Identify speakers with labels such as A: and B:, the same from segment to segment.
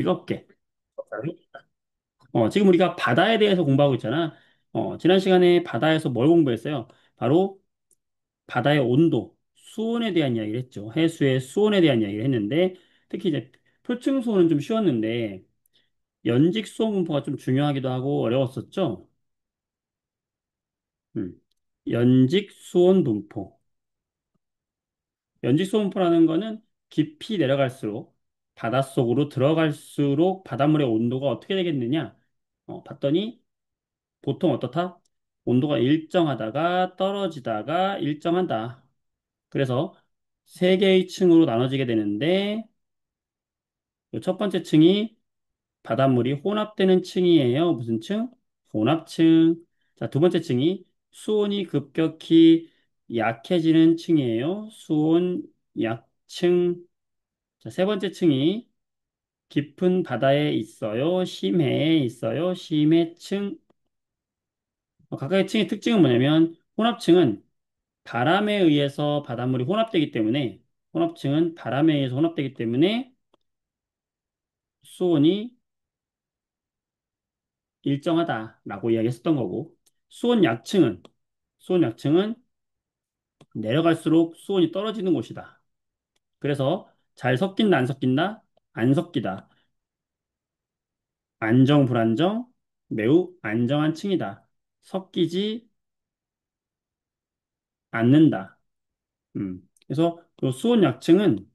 A: 즐겁게. 지금 우리가 바다에 대해서 공부하고 있잖아. 지난 시간에 바다에서 뭘 공부했어요? 바로 바다의 온도, 수온에 대한 이야기를 했죠. 해수의 수온에 대한 이야기를 했는데, 특히 이제 표층 수온은 좀 쉬웠는데, 연직 수온 분포가 좀 중요하기도 하고 어려웠었죠. 음. 연직 수온 분포. 연직 수온 분포라는 거는 깊이 내려갈수록, 바닷속으로 들어갈수록 바닷물의 온도가 어떻게 되겠느냐? 봤더니 보통 어떻다? 온도가 일정하다가 떨어지다가 일정하다. 그래서 세 개의 층으로 나눠지게 되는데, 이첫 번째 층이 바닷물이 혼합되는 층이에요. 무슨 층? 혼합층. 자, 두 번째 층이 수온이 급격히 약해지는 층이에요. 수온 약층. 자, 세 번째 층이 깊은 바다에 있어요. 심해에 있어요. 심해층. 각각의 층의 특징은 뭐냐면, 혼합층은 바람에 의해서 바닷물이 혼합되기 때문에, 혼합층은 바람에 의해서 혼합되기 때문에 수온이 일정하다라고 이야기했었던 거고, 수온 약층은, 수온 약층은 내려갈수록 수온이 떨어지는 곳이다. 그래서 잘 섞인다, 안 섞인다? 안 섞이다. 안정, 불안정, 매우 안정한 층이다. 섞이지 않는다. 그래서 요 수온 약층은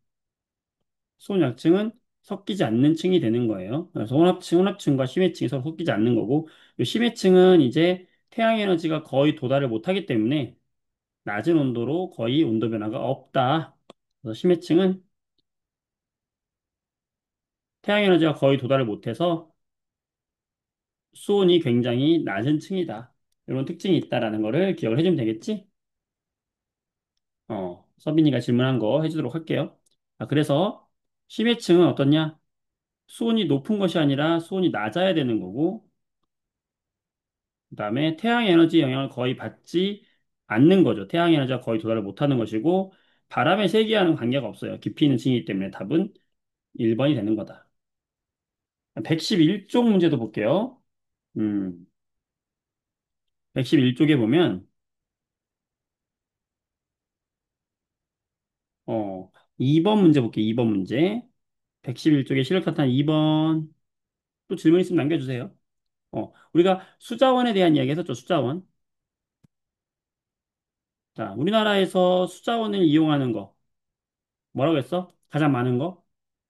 A: 섞이지 않는 층이 되는 거예요. 그래서 혼합층과 심해층이 서로 섞이지 않는 거고, 요 심해층은 이제 태양 에너지가 거의 도달을 못하기 때문에 낮은 온도로 거의 온도 변화가 없다. 그래서 심해층은 태양 에너지가 거의 도달을 못해서 수온이 굉장히 낮은 층이다. 이런 특징이 있다라는 거를 기억을 해주면 되겠지? 서빈이가 질문한 거 해주도록 할게요. 그래서 심해층은 어떻냐? 수온이 높은 것이 아니라 수온이 낮아야 되는 거고, 그다음에 태양 에너지 영향을 거의 받지 않는 거죠. 태양 에너지가 거의 도달을 못하는 것이고, 바람의 세기와는 관계가 없어요. 깊이 있는 층이기 때문에 답은 1번이 되는 거다. 111쪽 문제도 볼게요. 111쪽에 보면, 2번 문제 볼게요. 2번 문제. 111쪽에 실력 탄탄 2번. 또 질문 있으면 남겨주세요. 우리가 수자원에 대한 이야기 했었죠. 수자원. 자, 우리나라에서 수자원을 이용하는 거. 뭐라고 했어? 가장 많은 거?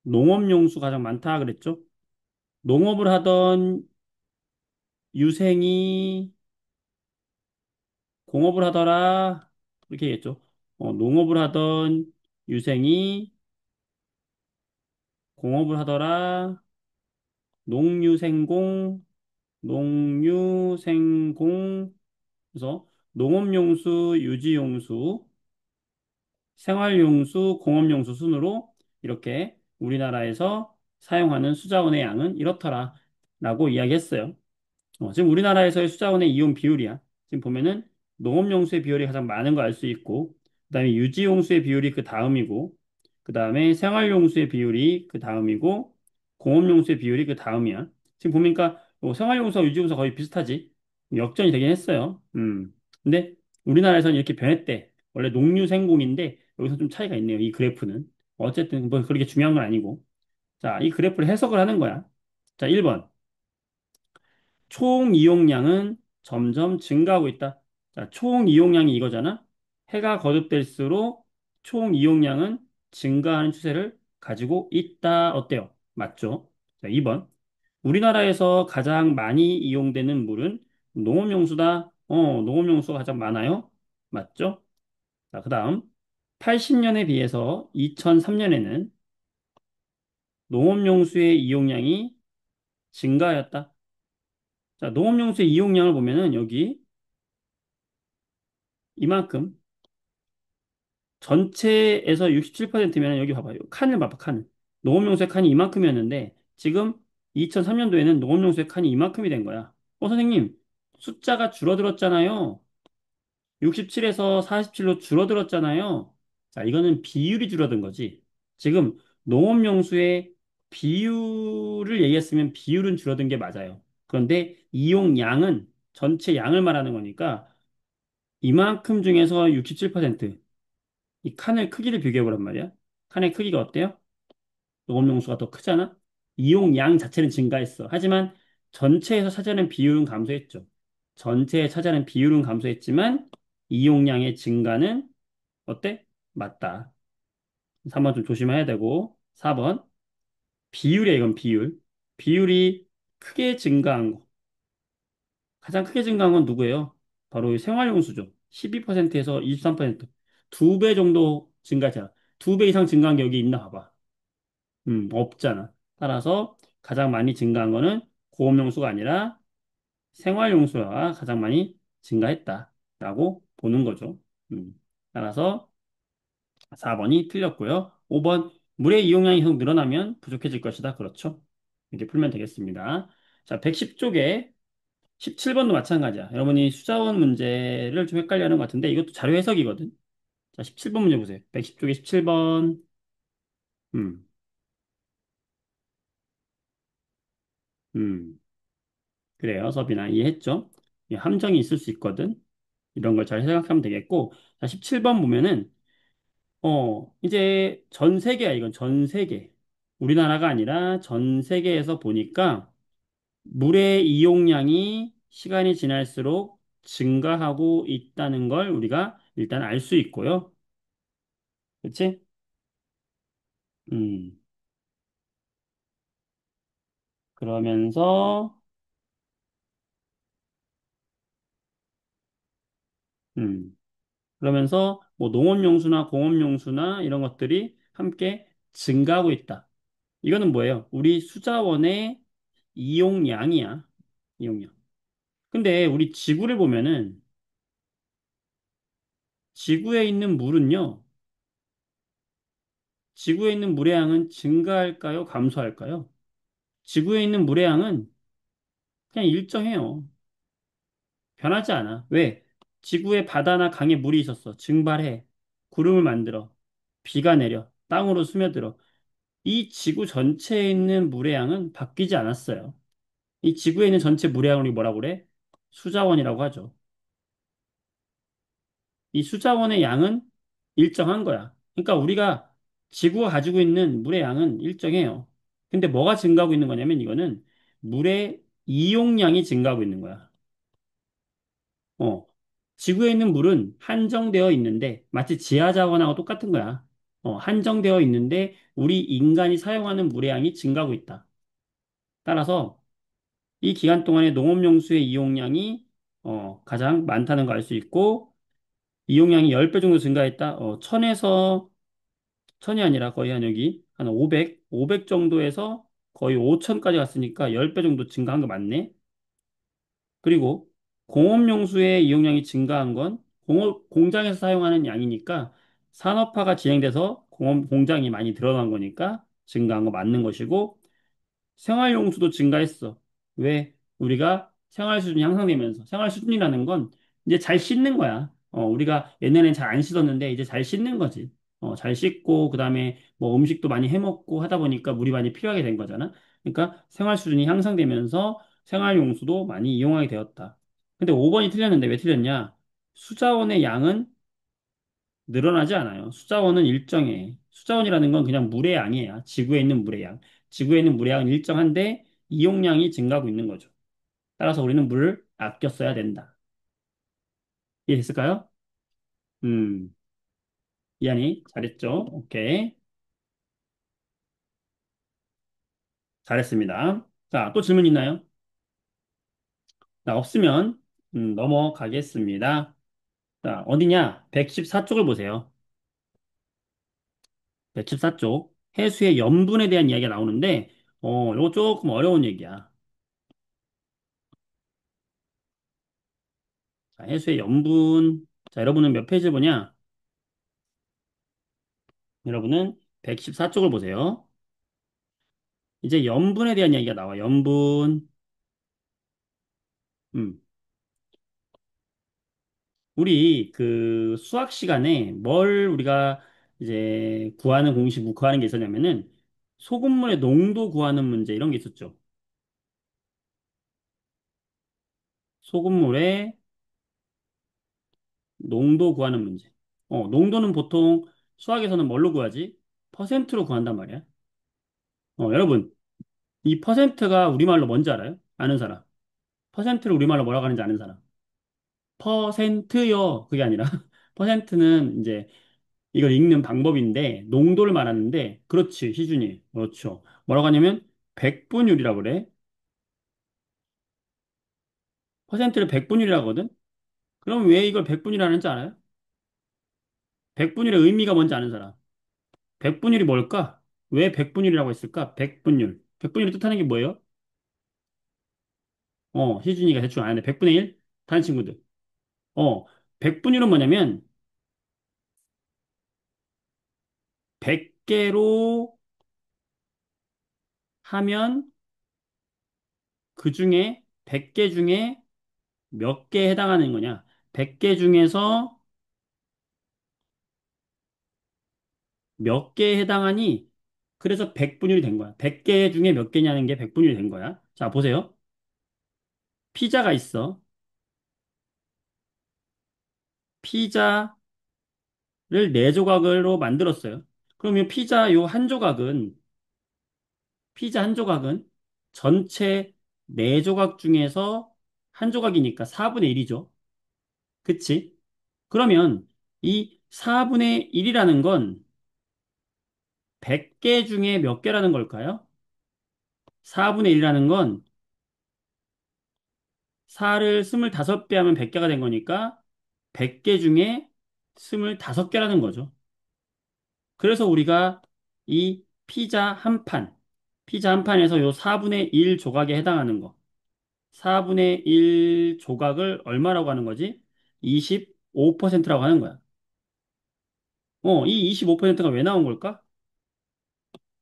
A: 농업용수 가장 많다 그랬죠? 농업을 하던 유생이 공업을 하더라. 이렇게 얘기했죠. 농업을 하던 유생이 공업을 하더라. 농유생공, 농유생공. 그래서 농업용수, 유지용수, 생활용수, 공업용수 순으로 이렇게 우리나라에서 사용하는 수자원의 양은 이렇더라. 라고 이야기했어요. 지금 우리나라에서의 수자원의 이용 비율이야. 지금 보면은 농업용수의 비율이 가장 많은 거 알 수 있고, 그다음에 유지용수의 비율이 그 다음이고, 그다음에 생활용수의 비율이 그 다음이고, 공업용수의 비율이 그 다음이야. 지금 보니까 생활용수와 유지용수가 거의 비슷하지. 역전이 되긴 했어요. 근데 우리나라에서는 이렇게 변했대. 원래 농유생공인데 여기서 좀 차이가 있네요. 이 그래프는. 어쨌든 뭐 그렇게 중요한 건 아니고. 자, 이 그래프를 해석을 하는 거야. 자, 1번. 총 이용량은 점점 증가하고 있다. 자, 총 이용량이 이거잖아. 해가 거듭될수록 총 이용량은 증가하는 추세를 가지고 있다. 어때요? 맞죠? 자, 2번. 우리나라에서 가장 많이 이용되는 물은 농업용수다. 농업용수가 가장 많아요. 맞죠? 자, 그 다음. 80년에 비해서 2003년에는 농업용수의 이용량이 증가하였다. 자, 농업용수의 이용량을 보면은 여기 이만큼 전체에서 67%면 여기 봐봐요. 칸을 봐봐, 칸을. 농업용수의 칸이 이만큼이었는데 지금 2003년도에는 농업용수의 칸이 이만큼이 된 거야. 선생님, 숫자가 줄어들었잖아요. 67에서 47로 줄어들었잖아요. 자, 이거는 비율이 줄어든 거지. 지금 농업용수의 비율을 얘기했으면 비율은 줄어든 게 맞아요. 그런데 이용량은 전체 양을 말하는 거니까 이만큼 중에서 67%, 이 칸의 크기를 비교해보란 말이야. 칸의 크기가 어때요? 녹음용수가 더 크잖아? 이용량 자체는 증가했어. 하지만 전체에서 차지하는 비율은 감소했죠. 전체에 차지하는 비율은 감소했지만 이용량의 증가는 어때? 맞다. 3번 좀 조심해야 되고 4번 비율이야 이건 비율. 비율이 크게 증가한 거. 가장 크게 증가한 건 누구예요? 바로 이 생활용수죠. 12%에서 23%. 2배 정도 증가자. 2배 이상 증가한 게 여기 있나 봐봐. 없잖아. 따라서 가장 많이 증가한 거는 고업용수가 아니라 생활용수가 가장 많이 증가했다라고 보는 거죠. 따라서 4번이 틀렸고요. 5번 물의 이용량이 계속 늘어나면 부족해질 것이다. 그렇죠? 이렇게 풀면 되겠습니다. 자, 110쪽에 17번도 마찬가지야. 여러분이 수자원 문제를 좀 헷갈려하는 것 같은데 이것도 자료 해석이거든. 자, 17번 문제 보세요. 110쪽에 17번. 음, 음. 그래요. 서비나 이해했죠? 이 함정이 있을 수 있거든. 이런 걸 잘 생각하면 되겠고. 자, 17번 보면은 이제 전 세계야. 이건 전 세계. 우리나라가 아니라 전 세계에서 보니까 물의 이용량이 시간이 지날수록 증가하고 있다는 걸 우리가 일단 알 수 있고요. 그치? 음, 그러면서, 음, 그러면서 뭐 농업용수나 공업용수나 이런 것들이 함께 증가하고 있다. 이거는 뭐예요? 우리 수자원의 이용량이야. 이용량. 근데 우리 지구를 보면은 지구에 있는 물은요. 지구에 있는 물의 양은 증가할까요? 감소할까요? 지구에 있는 물의 양은 그냥 일정해요. 변하지 않아. 왜? 지구에 바다나 강에 물이 있었어. 증발해. 구름을 만들어. 비가 내려. 땅으로 스며들어. 이 지구 전체에 있는 물의 양은 바뀌지 않았어요. 이 지구에 있는 전체 물의 양을 우리 뭐라고 그래? 수자원이라고 하죠. 이 수자원의 양은 일정한 거야. 그러니까 우리가 지구가 가지고 있는 물의 양은 일정해요. 근데 뭐가 증가하고 있는 거냐면 이거는 물의 이용량이 증가하고 있는 거야. 어. 지구에 있는 물은 한정되어 있는데 마치 지하 자원하고 똑같은 거야. 한정되어 있는데 우리 인간이 사용하는 물의 양이 증가하고 있다. 따라서 이 기간 동안에 농업용수의 이용량이 가장 많다는 걸 알 수 있고 이용량이 10배 정도 증가했다. 천에서 천이 아니라 거의 한 여기 한 500 정도에서 거의 5천까지 갔으니까 10배 정도 증가한 거 맞네. 그리고 공업용수의 이용량이 증가한 건 공장에서 사용하는 양이니까 산업화가 진행돼서 공장이 많이 들어간 거니까 증가한 거 맞는 것이고 생활용수도 증가했어. 왜? 우리가 생활 수준이 향상되면서 생활 수준이라는 건 이제 잘 씻는 거야. 우리가 옛날엔 잘 안 씻었는데 이제 잘 씻는 거지. 잘 씻고 그다음에 뭐 음식도 많이 해 먹고 하다 보니까 물이 많이 필요하게 된 거잖아. 그러니까 생활 수준이 향상되면서 생활용수도 많이 이용하게 되었다. 근데 5번이 틀렸는데 왜 틀렸냐? 수자원의 양은 늘어나지 않아요. 수자원은 일정해. 수자원이라는 건 그냥 물의 양이에요. 지구에 있는 물의 양. 지구에 있는 물의 양은 일정한데 이용량이 증가하고 있는 거죠. 따라서 우리는 물을 아껴 써야 된다. 이해됐을까요? 음, 이한이 잘했죠? 오케이. 잘했습니다. 자, 또 질문 있나요? 자, 없으면 넘어가겠습니다. 자, 어디냐? 114쪽을 보세요. 114쪽. 해수의 염분에 대한 이야기가 나오는데, 이거 조금 어려운 얘기야. 자, 해수의 염분. 자, 여러분은 몇 페이지 보냐? 여러분은 114쪽을 보세요. 이제 염분에 대한 이야기가 나와. 염분. 음. 우리 그 수학 시간에 뭘 우리가 이제 구하는 공식, 구하는 게 있었냐면은 소금물의 농도 구하는 문제 이런 게 있었죠. 소금물의 농도 구하는 문제. 농도는 보통 수학에서는 뭘로 구하지? 퍼센트로 구한단 말이야. 여러분, 이 퍼센트가 우리말로 뭔지 알아요? 아는 사람. 퍼센트를 우리말로 뭐라고 하는지 아는 사람. 퍼센트요. 그게 아니라 퍼센트는 이제 이걸 읽는 방법인데 농도를 말하는데 그렇지, 희준이. 그렇죠. 뭐라고 하냐면 백분율이라고 그래. 퍼센트를 백분율이라고 하거든. 그럼 왜 이걸 백분율이라고 하는지 알아요? 백분율의 의미가 뭔지 아는 사람. 백분율이 뭘까? 왜 백분율이라고 했을까? 백분율. 백분율이 뜻하는 게 뭐예요? 희준이가 대충 아는데 백분의 일 다른 친구들. 어, 백분율은 뭐냐면 100개로 하면 그 중에 100개 중에 몇 개에 해당하는 거냐? 100개 중에서 몇 개에 해당하니 그래서 백분율이 된 거야. 100개 중에 몇 개냐는 게 백분율이 된 거야. 자, 보세요. 피자가 있어. 피자를 네 조각으로 만들었어요. 그럼 이 피자 요 한 조각은 피자 한 조각은 전체 네 조각 중에서 한 조각이니까 4분의 1이죠. 그치? 그러면 이 4분의 1이라는 건 100개 중에 몇 개라는 걸까요? 4분의 1이라는 건 4를 25배 하면 100개가 된 거니까 100개 중에 25개라는 거죠. 그래서 우리가 이 피자 한 판에서 요 4분의 1 조각에 해당하는 거, 4분의 1 조각을 얼마라고 하는 거지? 25%라고 하는 거야. 이 25%가 왜 나온 걸까?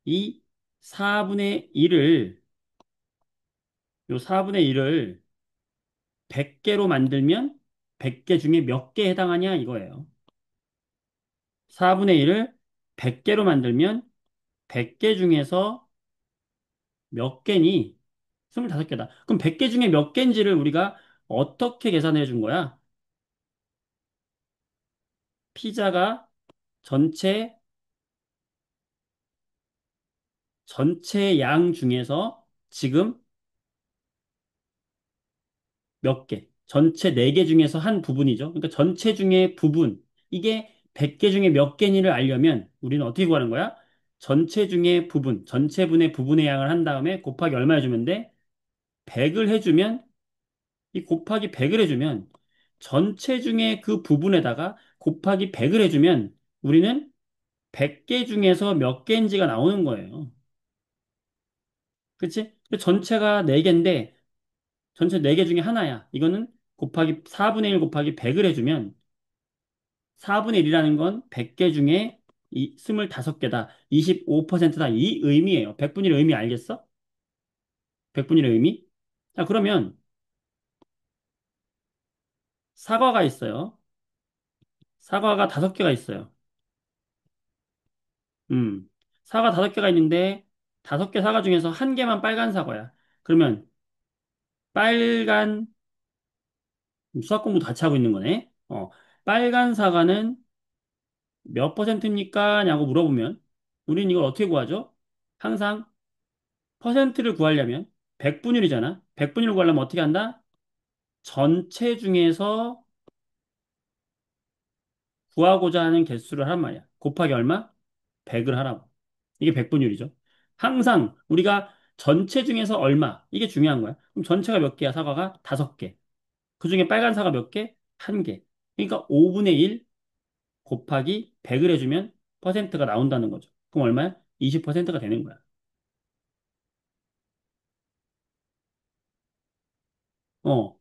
A: 이 4분의 1을, 요 4분의 1을 100개로 만들면 100개 중에 몇 개에 해당하냐 이거예요. 4분의 1을 100개로 만들면 100개 중에서 몇 개니? 25개다. 그럼 100개 중에 몇 개인지를 우리가 어떻게 계산해 준 거야? 피자가 전체, 전체 양 중에서 지금 몇 개? 전체 4개 중에서 한 부분이죠. 그러니까 전체 중에 부분. 이게 100개 중에 몇 개니를 알려면 우리는 어떻게 구하는 거야? 전체 중에 부분, 전체분의 부분의 양을 한 다음에 곱하기 얼마 해주면 돼? 100을 해주면 이 곱하기 100을 해주면 전체 중에 그 부분에다가 곱하기 100을 해주면 우리는 100개 중에서 몇 개인지가 나오는 거예요. 그치? 전체가 4개인데 전체 4개 중에 하나야. 이거는 곱하기 4분의 1 곱하기 100을 해주면 4분의 1이라는 건 100개 중에 25개다. 25%다. 이 의미예요. 100분의 1의 의미 알겠어? 100분의 1의 의미? 자, 그러면 사과가 있어요. 사과가 5개가 있어요. 음. 사과 5개가 있는데 5개 사과 중에서 한 개만 빨간 사과야. 그러면 빨간 수학 공부 같이 하고 있는 거네. 빨간 사과는 몇 퍼센트입니까? 냐고 물어보면 우리는 이걸 어떻게 구하죠? 항상 퍼센트를 구하려면 100분율이잖아. 100분율 구하려면 어떻게 한다? 전체 중에서 구하고자 하는 개수를 하란 말이야. 곱하기 얼마? 100을 하라고. 이게 100분율이죠. 항상 우리가 전체 중에서 얼마? 이게 중요한 거야. 그럼 전체가 몇 개야? 사과가 5개. 그 중에 빨간 사과 몇 개? 1개. 그러니까 5분의 1 곱하기 100을 해주면 퍼센트가 나온다는 거죠. 그럼 얼마야? 20%가 되는 거야.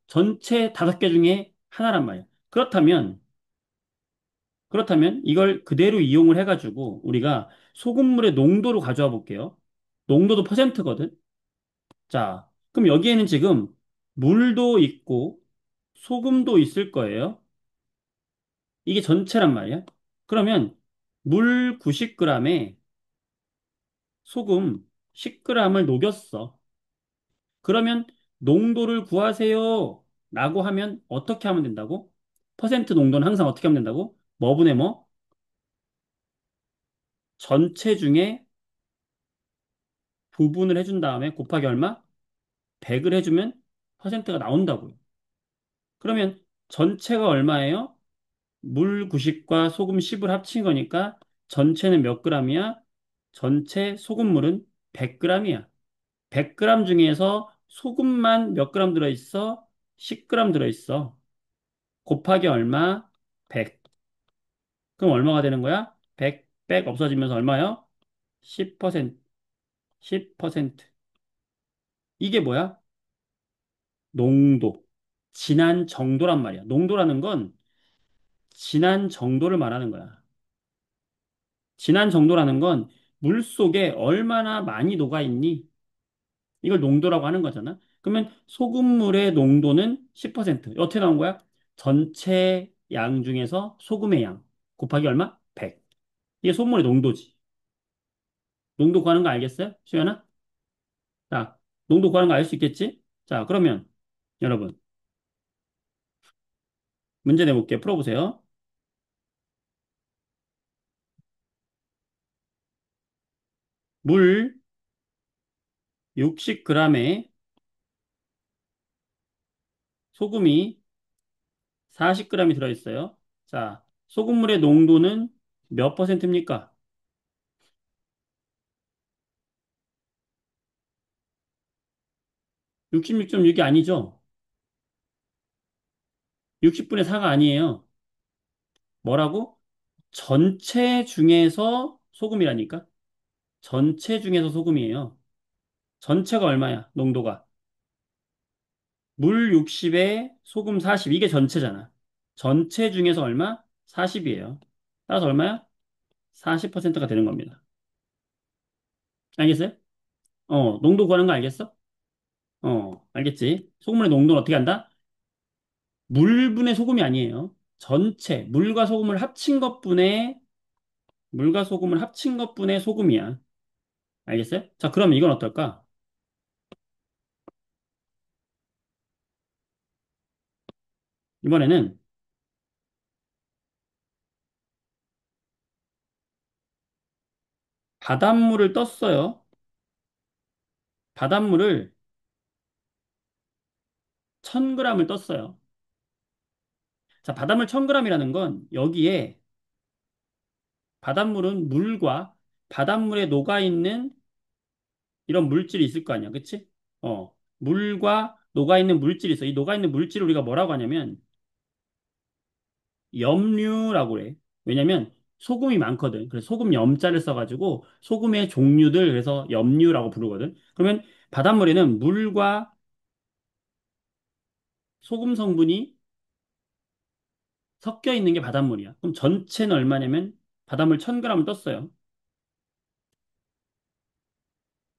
A: 전체 5개 중에 하나란 말이야. 그렇다면 이걸 그대로 이용을 해가지고 우리가 소금물의 농도로 가져와 볼게요. 농도도 퍼센트거든. 자, 그럼 여기에는 지금 물도 있고 소금도 있을 거예요. 이게 전체란 말이야. 그러면 물 90g에 소금 10g을 녹였어. 그러면 농도를 구하세요. 라고 하면 어떻게 하면 된다고? 퍼센트 농도는 항상 어떻게 하면 된다고? 뭐분의 뭐? 전체 중에 부분을 해준 다음에 곱하기 얼마? 100을 해주면 퍼센트가 나온다고요. 그러면 전체가 얼마예요? 물 90과 소금 10을 합친 거니까 전체는 몇 g이야? 전체 소금물은 100g이야. 100g 중에서 소금만 몇 g 들어있어? 10g 들어있어. 곱하기 얼마? 100. 그럼 얼마가 되는 거야? 100 없어지면서 얼마요? 10%. 10%. 이게 뭐야? 농도. 진한 정도란 말이야. 농도라는 건 진한 정도를 말하는 거야. 진한 정도라는 건 물 속에 얼마나 많이 녹아 있니? 이걸 농도라고 하는 거잖아. 그러면 소금물의 농도는 10%. 어떻게 나온 거야? 전체 양 중에서 소금의 양 곱하기 얼마? 100. 이게 소금물의 농도지. 농도 구하는 거 알겠어요? 수연아? 자, 농도 구하는 거 알 수 있겠지? 자, 그러면 여러분 문제 내볼게요. 풀어보세요. 물 60g에 소금이 40g이 들어있어요. 자, 소금물의 농도는 몇 퍼센트입니까? 66.6이 아니죠? 60분의 4가 아니에요. 뭐라고? 전체 중에서 소금이라니까? 전체 중에서 소금이에요. 전체가 얼마야? 농도가. 물 60에 소금 40. 이게 전체잖아. 전체 중에서 얼마? 40이에요. 따라서 얼마야? 40%가 되는 겁니다. 알겠어요? 농도 구하는 거 알겠어? 알겠지? 소금물의 농도는 어떻게 한다? 물분의 소금이 아니에요. 전체, 물과 소금을 합친 것분의 소금이야. 알겠어요? 자, 그럼 이건 어떨까? 이번에는 바닷물을 떴어요. 바닷물을 1000g을 떴어요. 자, 바닷물 1000g이라는 건 여기에 바닷물은 물과 바닷물에 녹아있는 이런 물질이 있을 거 아니야. 그치? 물과 녹아있는 물질이 있어. 이 녹아있는 물질을 우리가 뭐라고 하냐면 염류라고 그래. 왜냐면 소금이 많거든. 그래서 소금 염자를 써가지고 소금의 종류들 그래서 염류라고 부르거든. 그러면 바닷물에는 물과 소금 성분이 섞여 있는 게 바닷물이야. 그럼 전체는 얼마냐면 바닷물 1000g을 떴어요.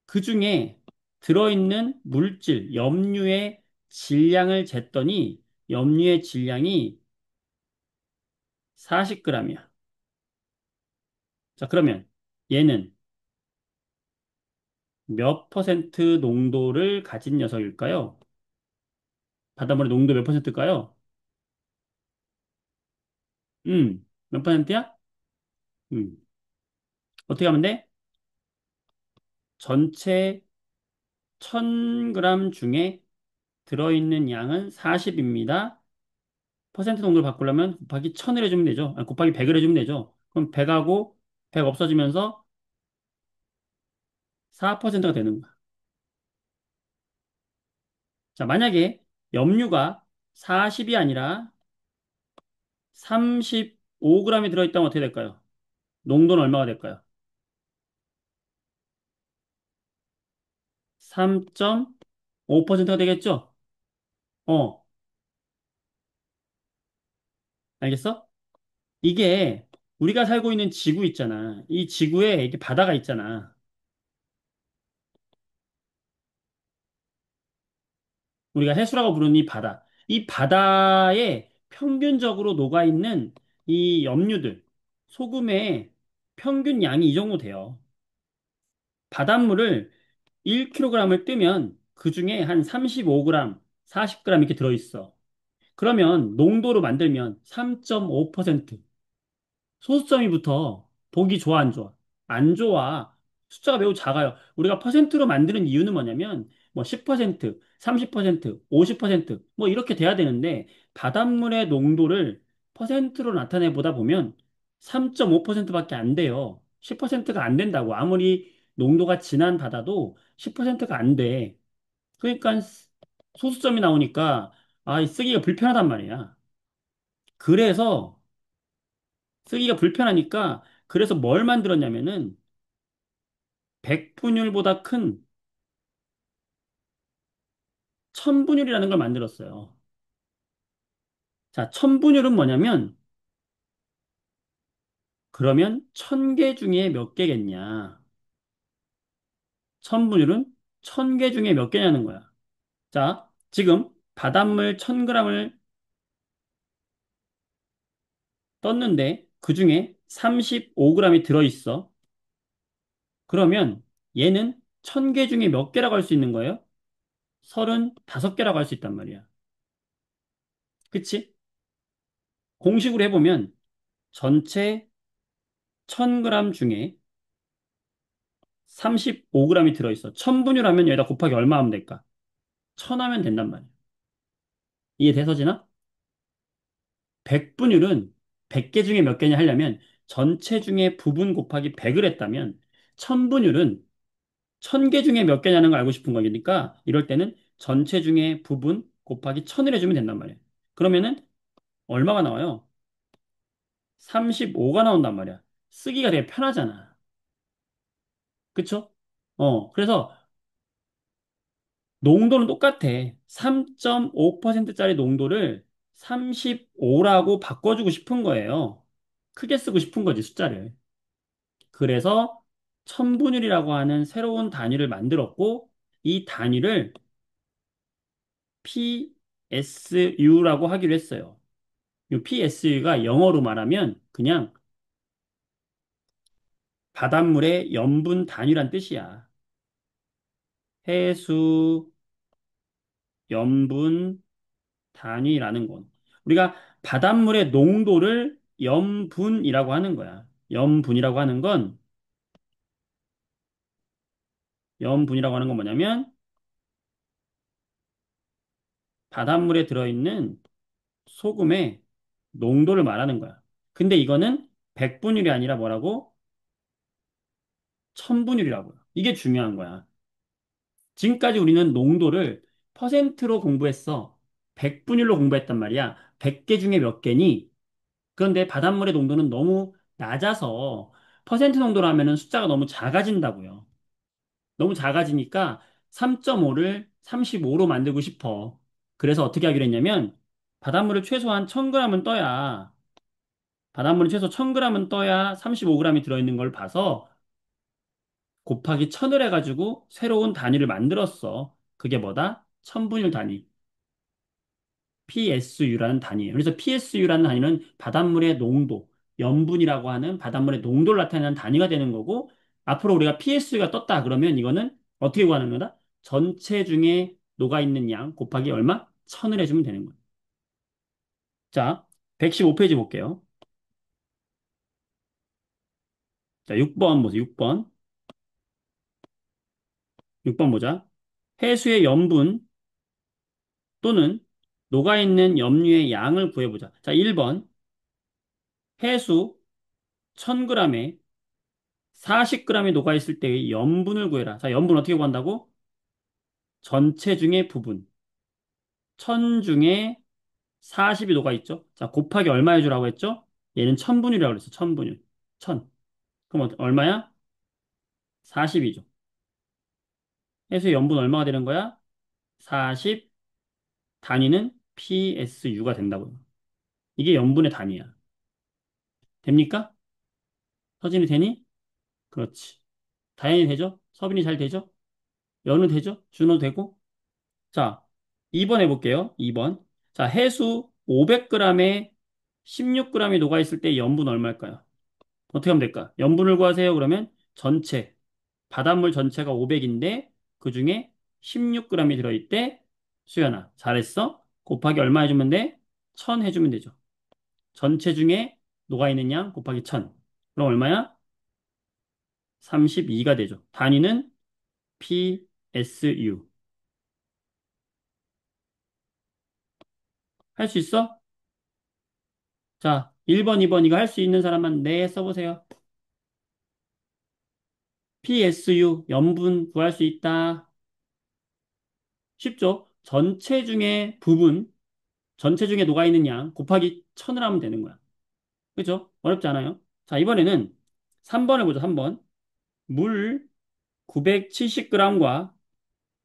A: 그 중에 들어있는 물질, 염류의 질량을 쟀더니 염류의 질량이 40g이야. 자, 그러면 얘는 몇 퍼센트 농도를 가진 녀석일까요? 바닷물의 농도 몇 퍼센트일까요? 몇 퍼센트야? 음, 어떻게 하면 돼? 전체 1000g 중에 들어있는 양은 40입니다. 퍼센트 농도를 바꾸려면 곱하기 1000을 해주면 되죠. 아니, 곱하기 100을 해주면 되죠. 그럼 100하고 100 없어지면서 4%가 되는 거야. 자, 만약에 염류가 40이 아니라 35g이 들어있다면 어떻게 될까요? 농도는 얼마가 될까요? 3.5%가 되겠죠? 어, 알겠어? 이게 우리가 살고 있는 지구 있잖아. 이 지구에 이렇게 바다가 있잖아. 우리가 해수라고 부르는 이 바다. 이 바다에 평균적으로 녹아있는 이 염류들, 소금의 평균 양이 이 정도 돼요. 바닷물을 1kg을 뜨면 그 중에 한 35g, 40g 이렇게 들어있어. 그러면 농도로 만들면 3.5%. 소수점이부터 보기 좋아, 안 좋아? 안 좋아. 숫자가 매우 작아요. 우리가 퍼센트로 만드는 이유는 뭐냐면, 뭐 10%, 30%, 50%, 뭐 이렇게 돼야 되는데, 바닷물의 농도를 퍼센트로 나타내 보다 보면 3.5%밖에 안 돼요. 10%가 안 된다고. 아무리 농도가 진한 바다도 10%가 안 돼. 그러니까 소수점이 나오니까, 아, 쓰기가 불편하단 말이야. 그래서 쓰기가 불편하니까 그래서 뭘 만들었냐면은 100분율보다 큰 1000분율이라는 걸 만들었어요. 자, 1000분율은 뭐냐면 그러면 1000개 중에 몇 개겠냐? 1000분율은 1000개 중에 몇 개냐는 거야. 자, 지금 바닷물 1000g을 떴는데 그 중에 35g이 들어있어. 그러면 얘는 1000개 중에 몇 개라고 할 수 있는 거예요? 35개라고 할 수 있단 말이야. 그치? 공식으로 해보면 전체 1000g 중에 35g이 들어있어. 1000분율 하면 여기다 곱하기 얼마 하면 될까? 1000 하면 된단 말이야. 이해돼서 지나? 100분율은 100개 중에 몇 개냐 하려면 전체 중에 부분 곱하기 100을 했다면 1000분율은 1000개 중에 몇 개냐는 걸 알고 싶은 거니까 이럴 때는 전체 중에 부분 곱하기 1000을 해주면 된단 말이야. 그러면은 얼마가 나와요? 35가 나온단 말이야. 쓰기가 되게 편하잖아. 그쵸? 그래서 농도는 똑같아. 3.5%짜리 농도를 35라고 바꿔주고 싶은 거예요. 크게 쓰고 싶은 거지, 숫자를. 그래서 천분율이라고 하는 새로운 단위를 만들었고, 이 단위를 PSU라고 하기로 했어요. 이 PSU가 영어로 말하면 그냥 바닷물의 염분 단위란 뜻이야. 해수 염분 단위라는 건. 우리가 바닷물의 농도를 염분이라고 하는 거야. 염분이라고 하는 건, 염분이라고 하는 건 뭐냐면, 바닷물에 들어있는 소금의 농도를 말하는 거야. 근데 이거는 100분율이 아니라 뭐라고? 1000분율이라고요. 이게 중요한 거야. 지금까지 우리는 농도를 퍼센트로 공부했어. 100분율로 공부했단 말이야. 100개 중에 몇 개니? 그런데 바닷물의 농도는 너무 낮아서 퍼센트 농도로 하면은 숫자가 너무 작아진다고요. 너무 작아지니까 3.5를 35로 만들고 싶어. 그래서 어떻게 하기로 했냐면 바닷물을 최소한 1000g은 떠야 바닷물이 최소 1000g은 떠야 35g이 들어있는 걸 봐서 곱하기 1000을 해가지고 새로운 단위를 만들었어. 그게 뭐다? 천분율 단위. PSU라는 단위예요. 그래서 PSU라는 단위는 바닷물의 농도, 염분이라고 하는 바닷물의 농도를 나타내는 단위가 되는 거고, 앞으로 우리가 PSU가 떴다 그러면 이거는 어떻게 구하는 거다? 전체 중에 녹아있는 양 곱하기 얼마? 1000을 해주면 되는 거예요. 자, 115페이지 볼게요. 자, 6번 보세요. 6번. 6번 보자. 해수의 염분 또는 녹아있는 염류의 양을 구해보자. 자, 1번. 해수 1000g에 40g이 녹아있을 때의 염분을 구해라. 자, 염분 어떻게 구한다고? 전체 중에 부분. 1000 중에 40이 녹아있죠? 자, 곱하기 얼마 해주라고 했죠? 얘는 1000분율이라고 그랬어. 1000분율. 1000. 그럼 얼마야? 40이죠. 해수의 염분 얼마가 되는 거야? 40. 단위는 PSU가 된다고요. 이게 염분의 단위야. 됩니까? 서진이 되니? 그렇지. 다현이 되죠? 서빈이 잘 되죠? 연우 되죠? 준호 되고? 자, 2번 해볼게요. 2번. 자, 해수 500g에 16g이 녹아있을 때 염분 얼마일까요? 어떻게 하면 될까? 염분을 구하세요. 그러면 전체 바닷물 전체가 500인데 그중에 16g이 들어있대. 수연아, 잘했어? 곱하기 얼마 해주면 돼? 1000 해주면 되죠. 전체 중에 녹아있는 양 곱하기 1000. 그럼 얼마야? 32가 되죠. 단위는 PSU. 할 수 있어? 자, 1번, 2번 이거 할 수 있는 사람만 네 써보세요. PSU, 염분 구할 수 있다. 쉽죠? 전체 중에 부분, 전체 중에 녹아있는 양 곱하기 1000을 하면 되는 거야. 그죠? 어렵지 않아요? 자, 이번에는 3번을 보죠, 3번. 물 970g과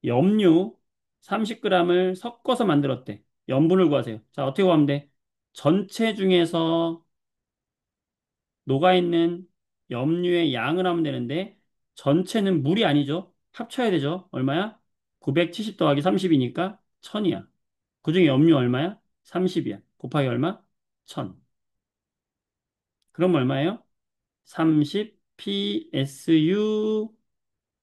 A: 염류 30g을 섞어서 만들었대. 염분을 구하세요. 자, 어떻게 구하면 돼? 전체 중에서 녹아있는 염류의 양을 하면 되는데, 전체는 물이 아니죠? 합쳐야 되죠? 얼마야? 970 더하기 30이니까 1000이야. 그중에 염류 얼마야? 30이야. 곱하기 얼마? 1000. 그럼 얼마예요? 30 PSU.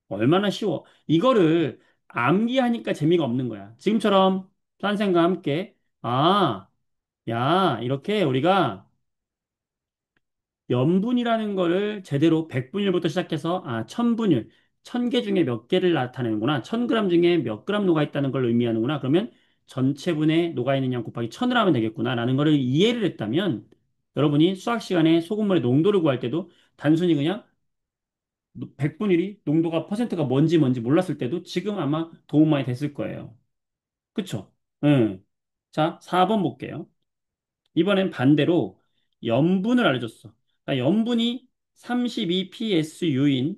A: 얼마나 쉬워. 이거를 암기하니까 재미가 없는 거야. 지금처럼 선생과 함께, 아, 야, 이렇게 우리가 염분이라는 거를 제대로 100분율부터 시작해서, 아, 1000분율, 1000개 중에 몇 개를 나타내는구나. 1000g 중에 몇 그램 녹아있다는 걸 의미하는구나. 그러면 전체분에 녹아있는 양 곱하기 1000을 하면 되겠구나. 라는 거를 이해를 했다면, 여러분이 수학 시간에 소금물의 농도를 구할 때도 단순히 그냥 100분율이 농도가 퍼센트가 뭔지 몰랐을 때도 지금 아마 도움 많이 됐을 거예요. 그쵸? 응. 자, 4번 볼게요. 이번엔 반대로 염분을 알려줬어. 그러니까 염분이 32psu인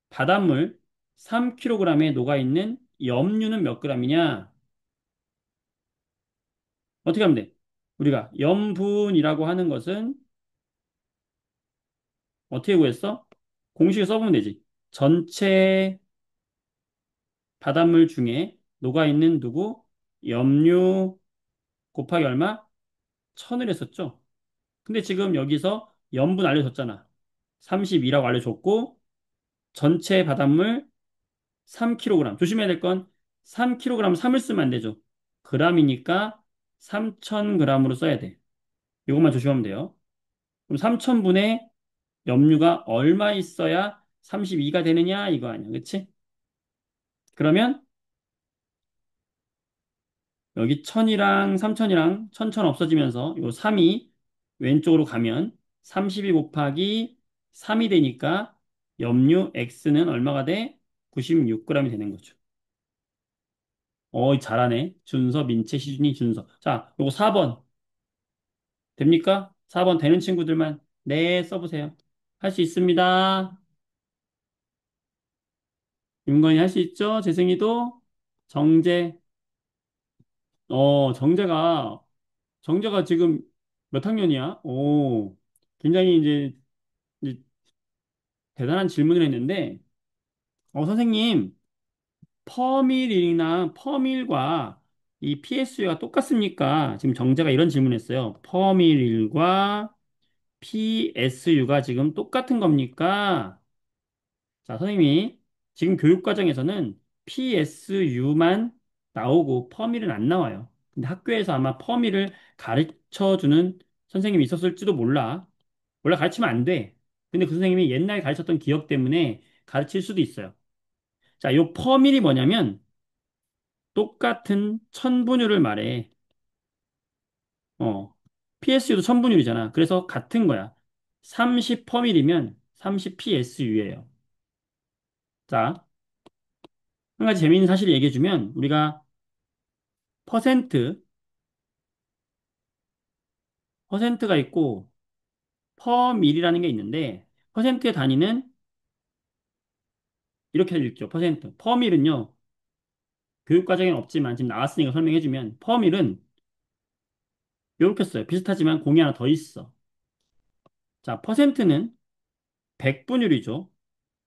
A: 바닷물 3kg에 녹아있는 염류는 몇 g이냐? 어떻게 하면 돼? 우리가 염분이라고 하는 것은 어떻게 구했어? 공식을 써보면 되지. 전체 바닷물 중에 녹아있는 누구? 염류 곱하기 얼마? 1000을 했었죠. 근데 지금 여기서 염분 알려줬잖아. 32라고 알려줬고 전체 바닷물 3kg. 조심해야 될 건 3kg 3을 쓰면 안 되죠. g이니까 3000g으로 써야 돼. 이것만 조심하면 돼요. 그럼 3000분의 염류가 얼마 있어야 32가 되느냐 이거 아니야. 그치? 그러면 여기 1000이랑 3000이랑 1000 없어지면서 요 3이 왼쪽으로 가면 32 곱하기 3이 되니까 염류 X는 얼마가 돼? 96g이 되는 거죠. 잘하네. 준서, 민채, 시준이, 준서. 자, 요거 4번 됩니까? 4번 되는 친구들만 네 써보세요. 할 수 있습니다. 윤건이 할 수 있죠? 재승이도 정재. 정재가 지금 몇 학년이야? 굉장히 이제 대단한 질문을 했는데, 선생님, 퍼밀이나 퍼밀과 이 PSU가 똑같습니까? 지금 정재가 이런 질문했어요. 퍼밀과 PSU가 지금 똑같은 겁니까? 자, 선생님이 지금 교육과정에서는 PSU만 나오고 퍼밀은 안 나와요. 근데 학교에서 아마 퍼밀을 가르쳐 주는 선생님이 있었을지도 몰라. 원래 가르치면 안 돼. 근데 그 선생님이 옛날 가르쳤던 기억 때문에 가르칠 수도 있어요. 자, 요 퍼밀이 뭐냐면 똑같은 천분율을 말해. 어, PSU도 천분율이잖아. 그래서 같은 거야. 30 퍼밀이면 30 PSU예요. 자, 한 가지 재미있는 사실을 얘기해주면 우리가 퍼센트, 퍼센트가 있고 퍼밀이라는 게 있는데 퍼센트의 단위는 이렇게 읽죠. 퍼센트. 퍼밀은요. 교육과정에는 없지만 지금 나왔으니까 설명해주면 퍼밀은 이렇게 써요. 비슷하지만 공이 하나 더 있어. 자, 퍼센트는 100분율이죠.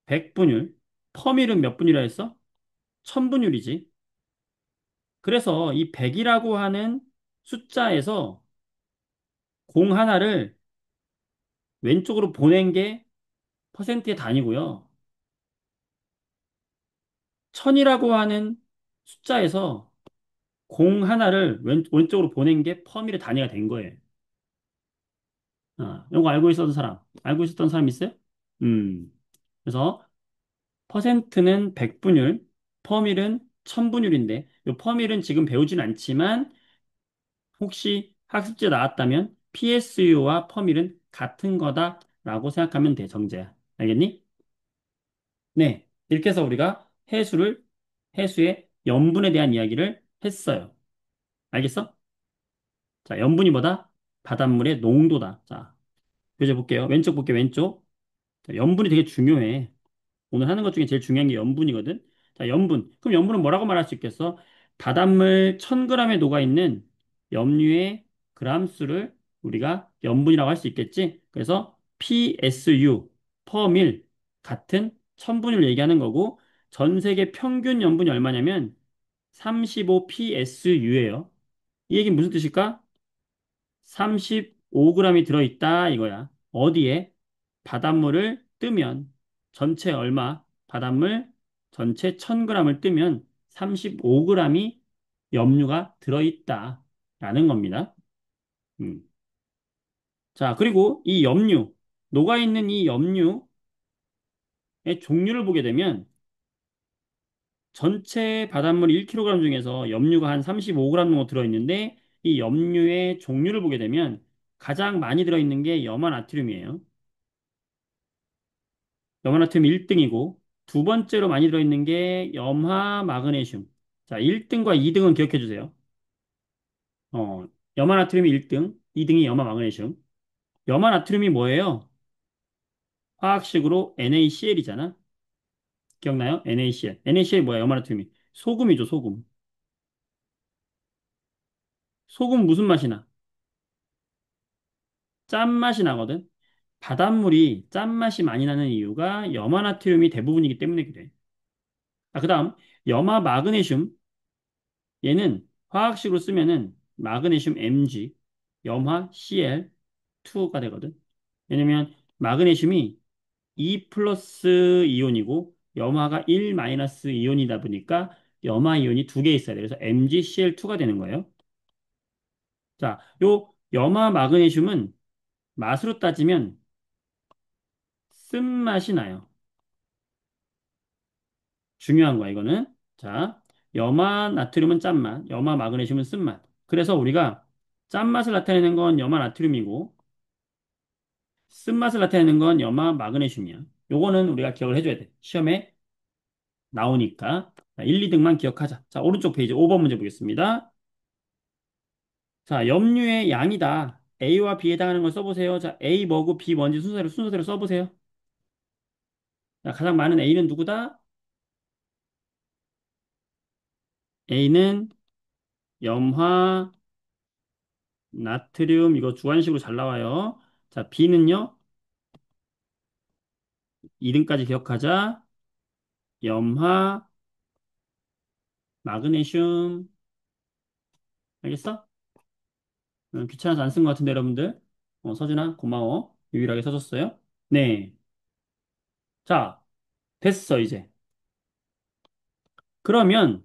A: 100분율. 퍼밀은 몇 분이라 했어? 1000분율이지. 그래서 이 100이라고 하는 숫자에서 공 하나를 왼쪽으로 보낸 게 퍼센트의 단위고요. 천이라고 하는 숫자에서 공 하나를 왼쪽으로 보낸 게 퍼밀의 단위가 된 거예요. 이거 알고 있었던 사람, 알고 있었던 사람 있어요? 음, 그래서 퍼센트는 백분율, 퍼밀은 천분율인데, 이 퍼밀은 지금 배우진 않지만, 혹시 학습지에 나왔다면 PSU와 퍼밀은 같은 거다라고 생각하면 돼, 정재야. 알겠니? 네. 이렇게 해서 우리가 해수의 염분에 대한 이야기를 했어요. 알겠어? 자, 염분이 뭐다? 바닷물의 농도다. 자, 교재 볼게요. 왼쪽 볼게요, 왼쪽. 자, 염분이 되게 중요해. 오늘 하는 것 중에 제일 중요한 게 염분이거든. 자, 염분. 그럼 염분은 뭐라고 말할 수 있겠어? 바닷물 1000g에 녹아있는 염류의 그람수를 우리가 염분이라고 할 수 있겠지? 그래서 PSU, 퍼밀, 같은 천분을 얘기하는 거고, 전 세계 평균 염분이 얼마냐면 35PSU예요. 이 얘기는 무슨 뜻일까? 35g이 들어있다 이거야. 어디에? 바닷물을 뜨면 전체 얼마? 바닷물 전체 1000g을 뜨면 35g이 염류가 들어있다라는 겁니다. 음. 자, 그리고 이 염류, 녹아있는 이 염류의 종류를 보게 되면 전체 바닷물 1kg 중에서 염류가 한 35g 정도 들어있는데 이 염류의 종류를 보게 되면 가장 많이 들어있는 게 염화나트륨이에요. 염화나트륨 1등이고 두 번째로 많이 들어있는 게 염화 마그네슘. 자, 1등과 2등은 기억해 주세요. 어, 염화나트륨이 1등, 2등이 염화 마그네슘. 염화나트륨이 뭐예요? 화학식으로 NaCl이잖아. 기억나요? NaCl. NaCl 뭐야? 염화나트륨이. 소금이죠, 소금. 소금 무슨 맛이 나? 짠맛이 나거든. 바닷물이 짠맛이 많이 나는 이유가 염화나트륨이 대부분이기 때문에 그래. 그다음 염화 마그네슘. 얘는 화학식으로 쓰면은 마그네슘 Mg, 염화 Cl2가 되거든. 왜냐면 마그네슘이 2 플러스 이온이고 염화가 1 마이너스 이온이다 보니까 염화 이온이 두 개 있어야 돼. 그래서 MgCl2가 되는 거예요. 자, 요 염화 마그네슘은 맛으로 따지면 쓴맛이 나요. 중요한 거야, 이거는. 자, 염화 나트륨은 짠맛, 염화 마그네슘은 쓴맛. 그래서 우리가 짠맛을 나타내는 건 염화 나트륨이고 쓴맛을 나타내는 건 염화 마그네슘이야. 요거는 우리가 기억을 해줘야 돼. 시험에 나오니까. 자, 1, 2등만 기억하자. 자, 오른쪽 페이지 5번 문제 보겠습니다. 자, 염류의 양이다. A와 B에 해당하는 걸 써보세요. 자, A 뭐고 B 뭔지 순서대로 써보세요. 자, 가장 많은 A는 누구다? A는 염화 나트륨, 이거 주관식으로 잘 나와요. 자, B는요, 2등까지 기억하자. 염화 마그네슘. 알겠어? 귀찮아서 안 쓴 것 같은데, 여러분들. 서준아, 고마워. 유일하게 써줬어요. 네. 자, 됐어, 이제. 그러면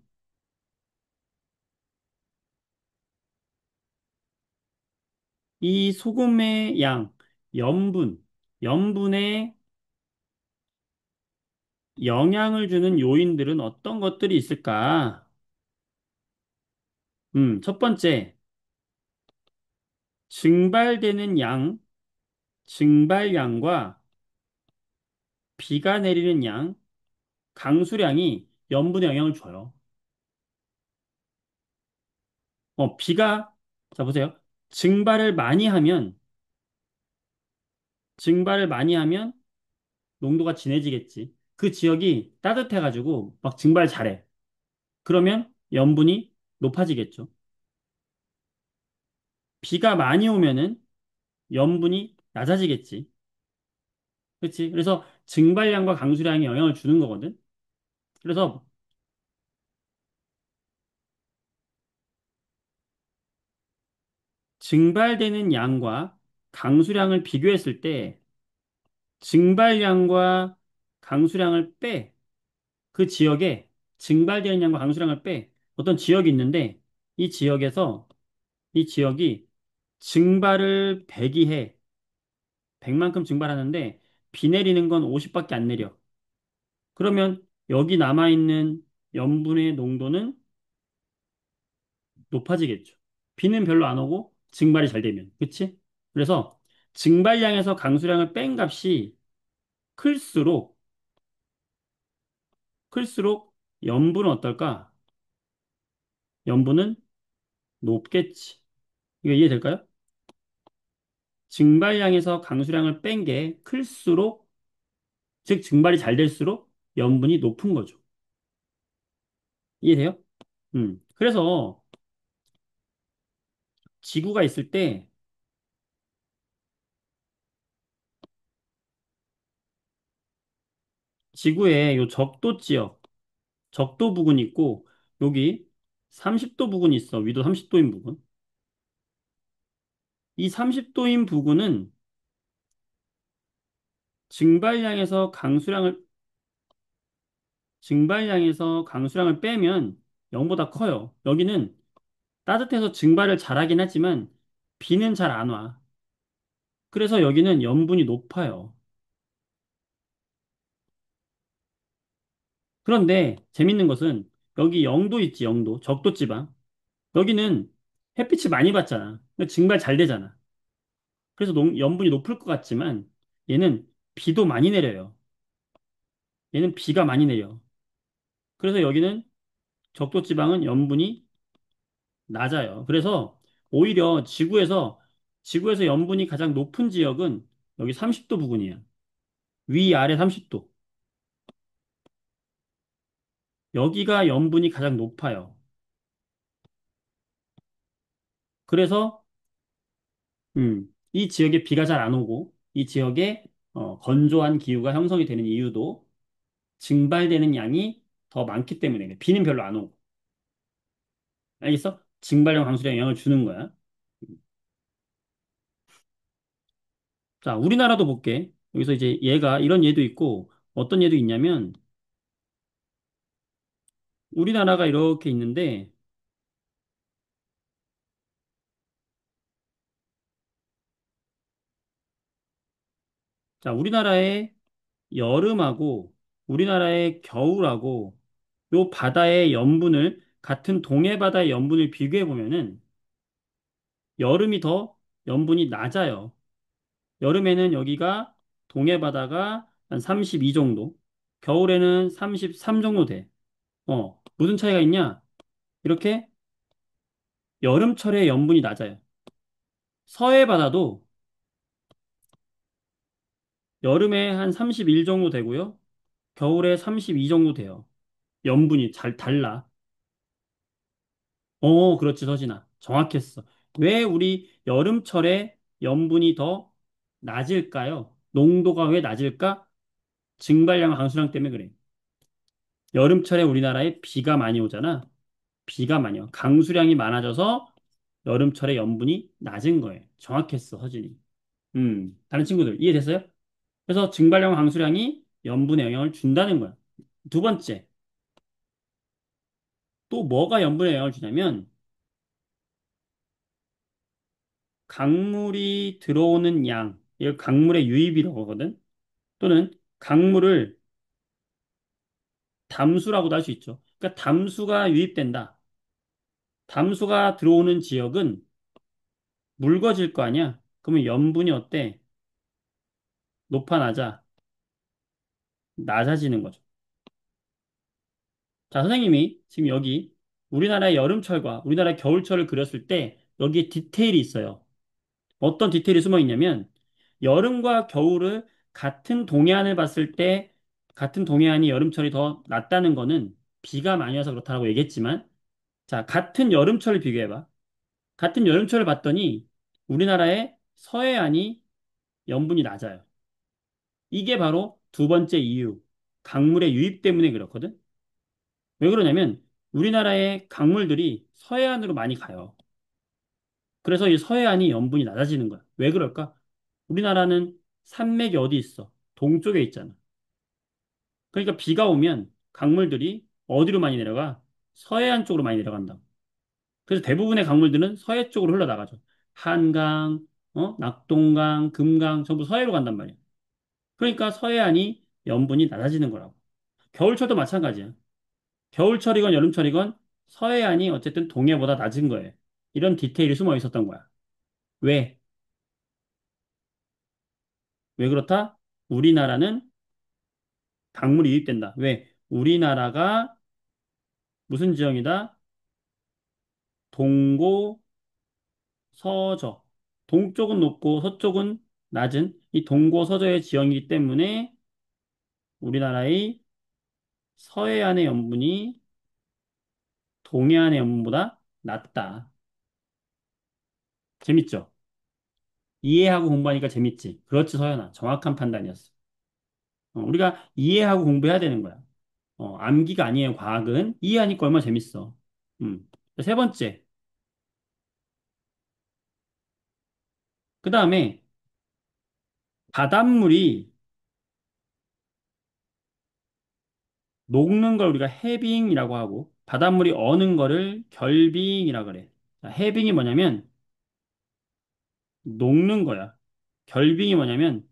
A: 이 소금의 양, 염분, 염분에 영향을 주는 요인들은 어떤 것들이 있을까? 첫 번째, 증발되는 양, 증발량과 비가 내리는 양, 강수량이 염분에 영향을 줘요. 비가, 자, 보세요. 증발을 많이 하면, 증발을 많이 하면 농도가 진해지겠지. 그 지역이 따뜻해가지고 막 증발 잘해. 그러면 염분이 높아지겠죠. 비가 많이 오면은 염분이 낮아지겠지. 그렇지? 그래서 증발량과 강수량이 영향을 주는 거거든. 그래서 증발되는 양과 강수량을 비교했을 때 증발량과 강수량을 빼. 그 지역에 증발되는 양과 강수량을 빼. 어떤 지역이 있는데 이 지역에서 이 지역이 증발을 100이 해. 100만큼 증발하는데 비 내리는 건 50밖에 안 내려. 그러면 여기 남아있는 염분의 농도는 높아지겠죠. 비는 별로 안 오고 증발이 잘 되면. 그치? 그래서 증발량에서 강수량을 뺀 값이 클수록 클수록 염분은 어떨까? 염분은 높겠지. 이거 이해될까요? 증발량에서 강수량을 뺀 게 클수록, 즉 증발이 잘 될수록 염분이 높은 거죠. 이해돼요? 그래서 지구가 있을 때 지구에 요 적도 지역, 적도 부근이 있고 여기 30도 부근이 있어. 위도 30도인 부근. 이 30도인 부근은 증발량에서 강수량을 증발량에서 강수량을 빼면 0보다 커요. 여기는 따뜻해서 증발을 잘하긴 하지만 비는 잘 안 와. 그래서 여기는 염분이 높아요. 그런데 재밌는 것은 여기 영도 있지, 영도. 적도 지방. 여기는 햇빛이 많이 받잖아. 그러니까 증발 잘 되잖아. 그래서 염분이 높을 것 같지만 얘는 비도 많이 내려요. 얘는 비가 많이 내려. 그래서 여기는 적도 지방은 염분이 낮아요. 그래서 오히려 지구에서 염분이 가장 높은 지역은 여기 30도 부근이야. 위아래 30도. 여기가 염분이 가장 높아요. 그래서 이 지역에 비가 잘 안 오고 이 지역에 건조한 기후가 형성이 되는 이유도 증발되는 양이 더 많기 때문에 그래. 비는 별로 안 오고. 알겠어? 증발형 강수량에 영향을 주는 거야. 자, 우리나라도 볼게. 여기서 이제 얘가 이런 얘도 있고 어떤 얘도 있냐면 우리나라가 이렇게 있는데 자, 우리나라의 여름하고 우리나라의 겨울하고 요 바다의 염분을 같은 동해 바다의 염분을 비교해 보면은 여름이 더 염분이 낮아요. 여름에는 여기가 동해 바다가 한 32 정도, 겨울에는 33 정도 돼. 무슨 차이가 있냐? 이렇게 여름철에 염분이 낮아요. 서해 바다도 여름에 한 31 정도 되고요. 겨울에 32 정도 돼요. 염분이 잘 달라. 그렇지, 서진아. 정확했어. 왜 우리 여름철에 염분이 더 낮을까요? 농도가 왜 낮을까? 증발량 강수량 때문에 그래. 여름철에 우리나라에 비가 많이 오잖아. 비가 많이 와. 강수량이 많아져서 여름철에 염분이 낮은 거예요. 정확했어, 서진이. 다른 친구들 이해됐어요? 그래서 증발량 강수량이 염분에 영향을 준다는 거야. 두 번째, 또 뭐가 염분에 영향을 주냐면 강물이 들어오는 양, 이걸 강물의 유입이라고 하거든. 또는 강물을 담수라고도 할 수 있죠. 그러니까 담수가 유입된다. 담수가 들어오는 지역은 묽어질 거 아니야? 그러면 염분이 어때? 높아 낮아? 낮아지는 거죠. 자, 선생님이 지금 여기 우리나라의 여름철과 우리나라의 겨울철을 그렸을 때 여기에 디테일이 있어요. 어떤 디테일이 숨어 있냐면 여름과 겨울을 같은 동해안을 봤을 때 같은 동해안이 여름철이 더 낫다는 거는 비가 많이 와서 그렇다고 얘기했지만 자, 같은 여름철을 비교해봐. 같은 여름철을 봤더니 우리나라의 서해안이 염분이 낮아요. 이게 바로 두 번째 이유. 강물의 유입 때문에 그렇거든. 왜 그러냐면 우리나라의 강물들이 서해안으로 많이 가요. 그래서 이 서해안이 염분이 낮아지는 거야. 왜 그럴까? 우리나라는 산맥이 어디 있어? 동쪽에 있잖아. 그러니까 비가 오면 강물들이 어디로 많이 내려가? 서해안 쪽으로 많이 내려간다. 그래서 대부분의 강물들은 서해 쪽으로 흘러나가죠. 한강, 낙동강, 금강 전부 서해로 간단 말이야. 그러니까 서해안이 염분이 낮아지는 거라고. 겨울철도 마찬가지야. 겨울철이건 여름철이건 서해안이 어쨌든 동해보다 낮은 거예요. 이런 디테일이 숨어 있었던 거야. 왜? 왜 그렇다? 우리나라는 강물이 유입된다. 왜? 우리나라가 무슨 지형이다? 동고, 서저. 동쪽은 높고 서쪽은 낮은 이 동고, 서저의 지형이기 때문에 우리나라의 서해안의 염분이 동해안의 염분보다 낮다. 재밌죠? 이해하고 공부하니까 재밌지. 그렇지, 서연아. 정확한 판단이었어. 우리가 이해하고 공부해야 되는 거야. 암기가 아니에요, 과학은. 이해하니까 얼마나 재밌어. 음. 세 번째. 그 다음에 바닷물이 녹는 걸 우리가 해빙이라고 하고, 바닷물이 어는 거를 결빙이라 그래. 자, 해빙이 뭐냐면, 녹는 거야. 결빙이 뭐냐면,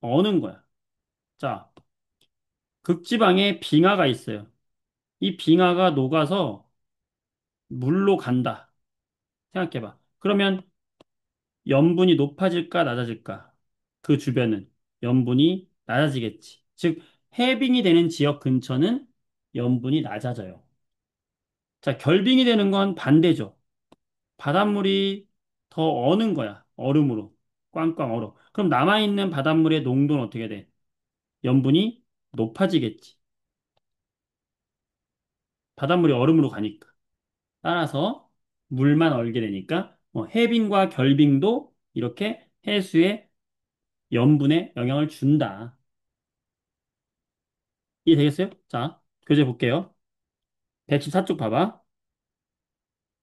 A: 어는 거야. 자, 극지방에 빙하가 있어요. 이 빙하가 녹아서 물로 간다. 생각해봐. 그러면 염분이 높아질까, 낮아질까? 그 주변은 염분이 낮아지겠지. 즉, 해빙이 되는 지역 근처는 염분이 낮아져요. 자, 결빙이 되는 건 반대죠. 바닷물이 더 어는 거야. 얼음으로. 꽝꽝 얼어. 그럼 남아있는 바닷물의 농도는 어떻게 돼? 염분이 높아지겠지. 바닷물이 얼음으로 가니까. 따라서 물만 얼게 되니까 해빙과 결빙도 이렇게 해수에 염분에 영향을 준다. 이해되겠어요? 자, 교재 볼게요. 114쪽 봐봐.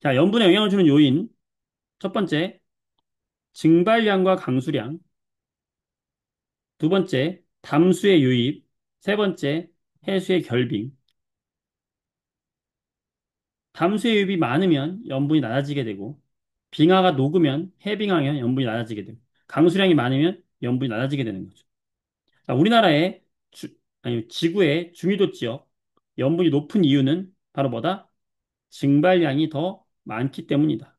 A: 자, 염분에 영향을 주는 요인. 첫 번째, 증발량과 강수량. 두 번째, 담수의 유입. 세 번째, 해수의 결빙. 담수의 유입이 많으면 염분이 낮아지게 되고, 빙하가 녹으면, 해빙하면 염분이 낮아지게 되고, 강수량이 많으면 염분이 낮아지게 되는 거죠. 자, 우리나라의 아니, 지구의 중위도 지역, 염분이 높은 이유는 바로 뭐다? 증발량이 더 많기 때문이다.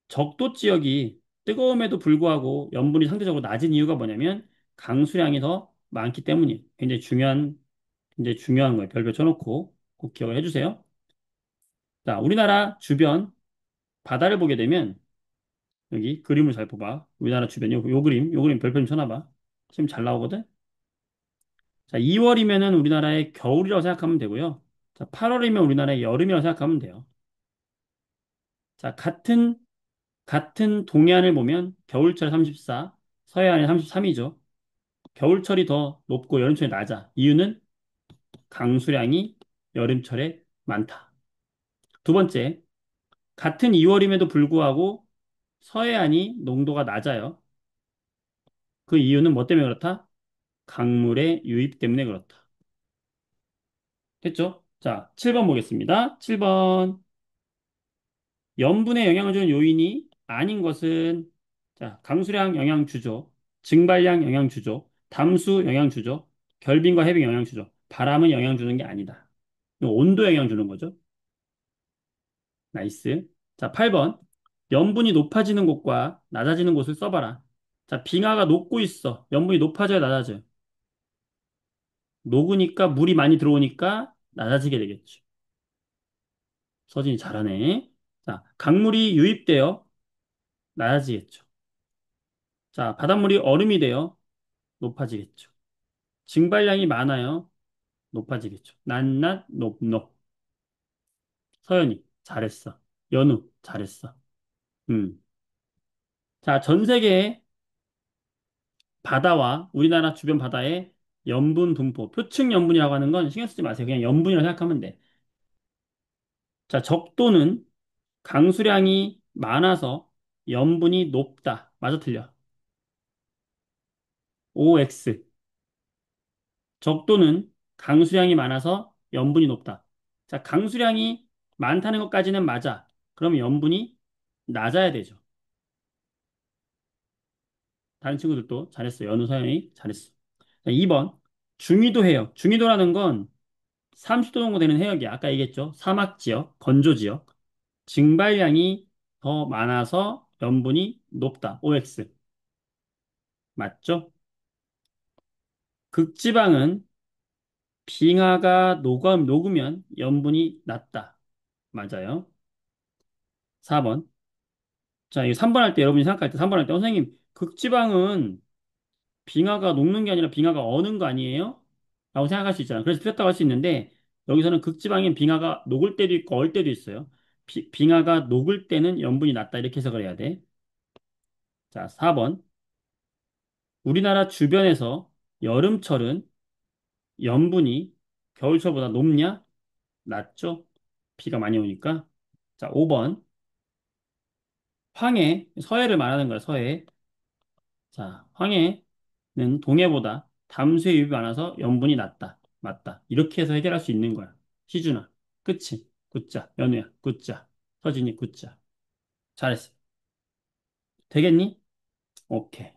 A: 적도 지역이 뜨거움에도 불구하고 염분이 상대적으로 낮은 이유가 뭐냐면 강수량이 더 많기 때문이에요. 굉장히 중요한 거예요. 별표 쳐놓고 꼭 기억을 해주세요. 자, 우리나라 주변 바다를 보게 되면 여기 그림을 잘 봐봐. 우리나라 주변 요 그림 별표 좀 쳐놔봐. 지금 잘 나오거든? 자, 2월이면은 우리나라의 겨울이라고 생각하면 되고요. 자, 8월이면 우리나라의 여름이라고 생각하면 돼요. 자, 같은 동해안을 보면 겨울철에 34, 서해안에 33이죠. 겨울철이 더 높고 여름철이 낮아. 이유는 강수량이 여름철에 많다. 두 번째, 같은 2월임에도 불구하고 서해안이 농도가 낮아요. 그 이유는 뭐 때문에 그렇다? 강물의 유입 때문에 그렇다. 됐죠? 자, 7번 보겠습니다. 7번. 염분에 영향을 주는 요인이 아닌 것은 자, 강수량 영향 주죠. 증발량 영향 주죠. 담수 영향 주죠. 결빙과 해빙 영향 주죠. 바람은 영향 주는 게 아니다. 이거 온도 영향 주는 거죠. 나이스. 자, 8번. 염분이 높아지는 곳과 낮아지는 곳을 써봐라. 자, 빙하가 녹고 있어. 염분이 높아져야 낮아져요. 녹으니까 물이 많이 들어오니까 낮아지게 되겠죠. 서진이 잘하네. 자, 강물이 유입되어 낮아지겠죠. 자, 바닷물이 얼음이 되어 높아지겠죠. 증발량이 많아요. 높아지겠죠. 낮낮, 높. 서연이, 잘했어. 연우, 잘했어. 음. 자, 전 세계의 바다와 우리나라 주변 바다의 염분 분포, 표층 염분이라고 하는 건 신경 쓰지 마세요. 그냥 염분이라고 생각하면 돼. 자, 적도는 강수량이 많아서 염분이 높다. 맞아, 틀려. OX. 적도는 강수량이 많아서 염분이 높다. 자, 강수량이 많다는 것까지는 맞아. 그럼 염분이 낮아야 되죠. 다른 친구들도 잘했어요. 연우, 서영이 잘했어. 자, 2번. 중위도 해역. 중위도라는 건 30도 정도 되는 해역이야. 아까 얘기했죠. 사막 지역, 건조 지역. 증발량이 더 많아서 염분이 높다. OX. 맞죠? 극지방은 빙하가 녹으면 염분이 낮다. 맞아요. 4번. 자, 이 3번 할 때 여러분이 생각할 때 3번 할 때 선생님, 극지방은 빙하가 녹는 게 아니라 빙하가 어는 거 아니에요? 라고 생각할 수 있잖아. 그래서 틀렸다고 할 수 있는데 여기서는 극지방엔 빙하가 녹을 때도 있고 얼 때도 있어요. 빙하가 녹을 때는 염분이 낮다. 이렇게 해석을 해야 돼. 자, 4번. 우리나라 주변에서 여름철은 염분이 겨울철보다 높냐? 낮죠? 비가 많이 오니까. 자, 5번. 황해, 서해를 말하는 거야, 서해. 자, 황해는 동해보다 담수의 유입이 많아서 염분이 낮다. 맞다. 이렇게 해서 해결할 수 있는 거야. 희준아. 그치? 굿자. 연우야. 굿자. 서진이. 굿자. 잘했어. 되겠니? 오케이.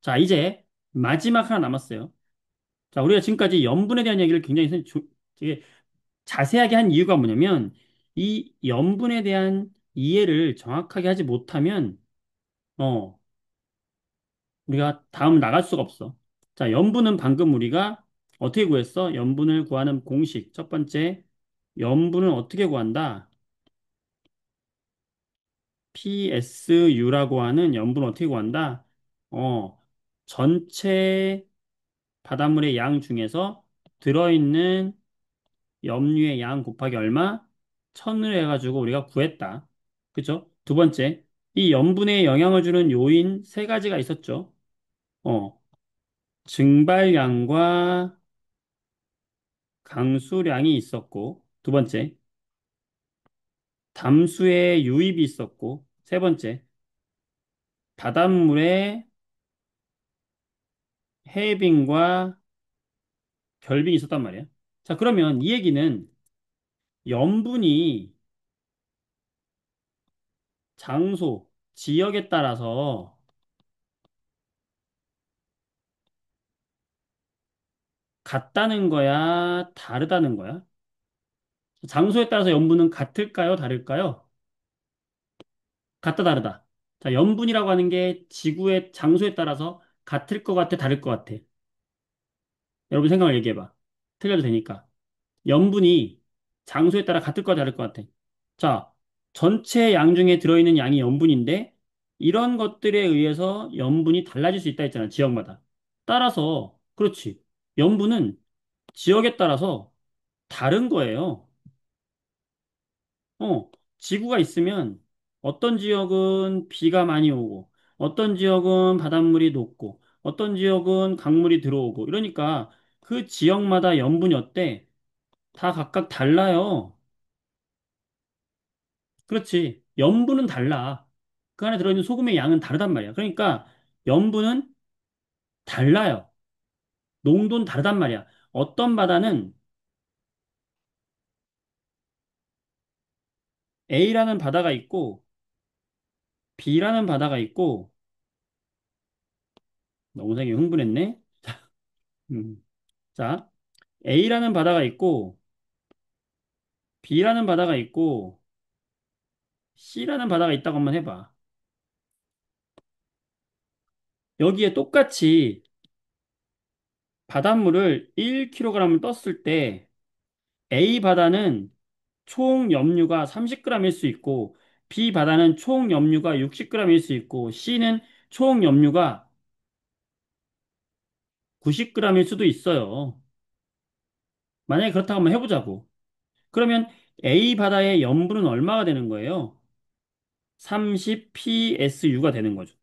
A: 자, 이제 마지막 하나 남았어요. 자, 우리가 지금까지 염분에 대한 얘기를 굉장히 되게 자세하게 한 이유가 뭐냐면 이 염분에 대한 이해를 정확하게 하지 못하면 어, 우리가 다음 나갈 수가 없어. 자, 염분은 방금 우리가 어떻게 구했어? 염분을 구하는 공식. 첫 번째, 염분은 어떻게 구한다? PSU라고 하는 염분을 어떻게 구한다? 어, 전체 바닷물의 양 중에서 들어있는 염류의 양 곱하기 얼마? 1000을 해가지고 우리가 구했다. 그죠? 두 번째, 이 염분에 영향을 주는 요인 세 가지가 있었죠. 어, 증발량과 강수량이 있었고, 두 번째, 담수의 유입이 있었고, 세 번째, 바닷물의 해빙과 결빙이 있었단 말이야. 자, 그러면 이 얘기는 염분이 장소, 지역에 따라서 같다는 거야, 다르다는 거야? 장소에 따라서 염분은 같을까요, 다를까요? 같다, 다르다. 자, 염분이라고 하는 게 지구의 장소에 따라서 같을 것 같아, 다를 것 같아. 여러분 생각을 얘기해봐. 틀려도 되니까. 염분이 장소에 따라 같을 것 같아, 다를 것 같아. 자, 전체 양 중에 들어있는 양이 염분인데, 이런 것들에 의해서 염분이 달라질 수 있다 했잖아, 지역마다. 따라서, 그렇지. 염분은 지역에 따라서 다른 거예요. 지구가 있으면 어떤 지역은 비가 많이 오고, 어떤 지역은 바닷물이 높고, 어떤 지역은 강물이 들어오고, 이러니까 그 지역마다 염분이 어때? 다 각각 달라요. 그렇지. 염분은 달라. 그 안에 들어있는 소금의 양은 다르단 말이야. 그러니까 염분은 달라요. 농도는 다르단 말이야. 어떤 바다는 A라는 바다가 있고, B라는 바다가 있고, 너무 생이 흥분했네. 음. 자, A라는 바다가 있고, B라는 바다가 있고, C라는 바다가 있다고 한번 해봐. 여기에 똑같이 바닷물을 1kg을 떴을 때 A 바다는 총 염류가 30g일 수 있고 B 바다는 총 염류가 60g일 수 있고 C는 총 염류가 90g일 수도 있어요. 만약에 그렇다고 한번 해보자고. 그러면 A 바다의 염분은 얼마가 되는 거예요? 30psu가 되는 거죠.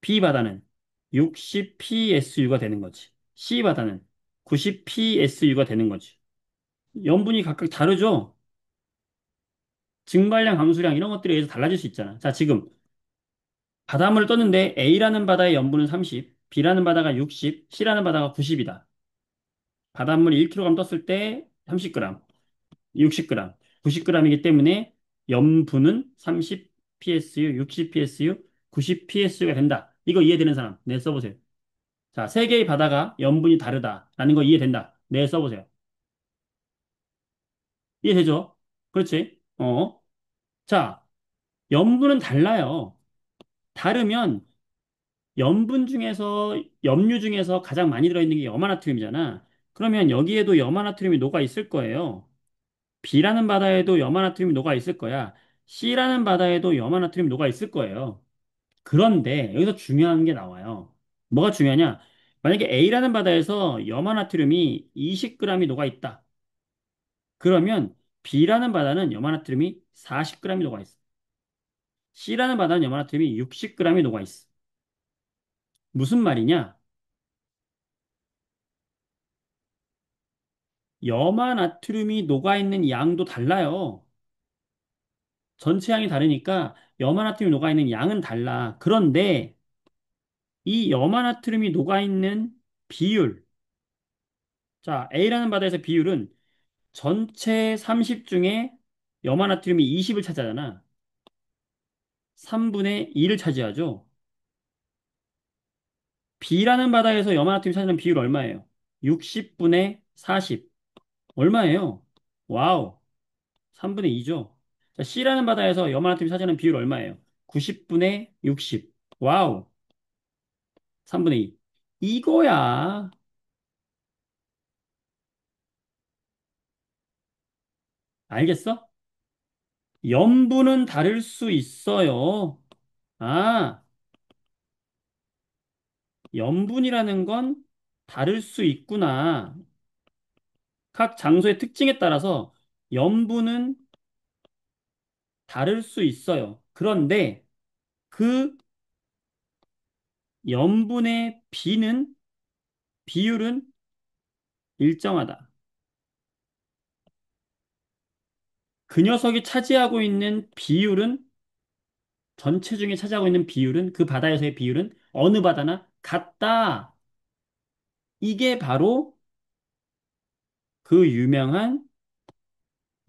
A: B 바다는 60psu가 되는 거지. C 바다는 90psu가 되는 거지. 염분이 각각 다르죠? 증발량, 강수량 이런 것들에 의해서 달라질 수 있잖아. 자, 지금 바닷물을 떴는데 A라는 바다의 염분은 30, B라는 바다가 60, C라는 바다가 90이다. 바닷물이 1kg 떴을 때 30g, 60g, 90g이기 때문에 염분은 30 psu, 60 psu, 90 psu가 된다. 이거 이해되는 사람? 네, 써보세요. 자, 세 개의 바다가 염분이 다르다라는 거 이해된다. 네, 써보세요. 이해되죠? 그렇지? 자, 염분은 달라요. 다르면 염분 중에서, 염류 중에서 가장 많이 들어있는 게 염화나트륨이잖아. 그러면 여기에도 염화나트륨이 녹아 있을 거예요. B라는 바다에도 염화나트륨이 녹아 있을 거야. C라는 바다에도 염화나트륨이 녹아 있을 거예요. 그런데 여기서 중요한 게 나와요. 뭐가 중요하냐? 만약에 A라는 바다에서 염화나트륨이 20g이 녹아 있다. 그러면 B라는 바다는 염화나트륨이 40g이 녹아 있어. C라는 바다는 염화나트륨이 60g이 녹아 있어. 무슨 말이냐? 염화나트륨이 녹아 있는 양도 달라요. 전체 양이 다르니까 염화나트륨이 녹아 있는 양은 달라. 그런데 이 염화나트륨이 녹아 있는 비율, 자, A라는 바다에서 비율은 전체 30 중에 염화나트륨이 20을 차지하잖아. 3분의 2를 차지하죠. B라는 바다에서 염화나트륨이 차지하는 비율 얼마예요? 60분의 40. 얼마예요? 와우. 3분의 2죠. 자, C라는 바다에서 염화나트륨이 차지하는 비율 얼마예요? 90분의 60. 와우. 3분의 2. 이거야. 알겠어? 염분은 다를 수 있어요. 아, 염분이라는 건 다를 수 있구나. 각 장소의 특징에 따라서 염분은 다를 수 있어요. 그런데 그 염분의 비율은 일정하다. 그 녀석이 차지하고 있는 비율은 전체 중에 차지하고 있는 비율은 그 바다에서의 비율은 어느 바다나 같다. 이게 바로 그 유명한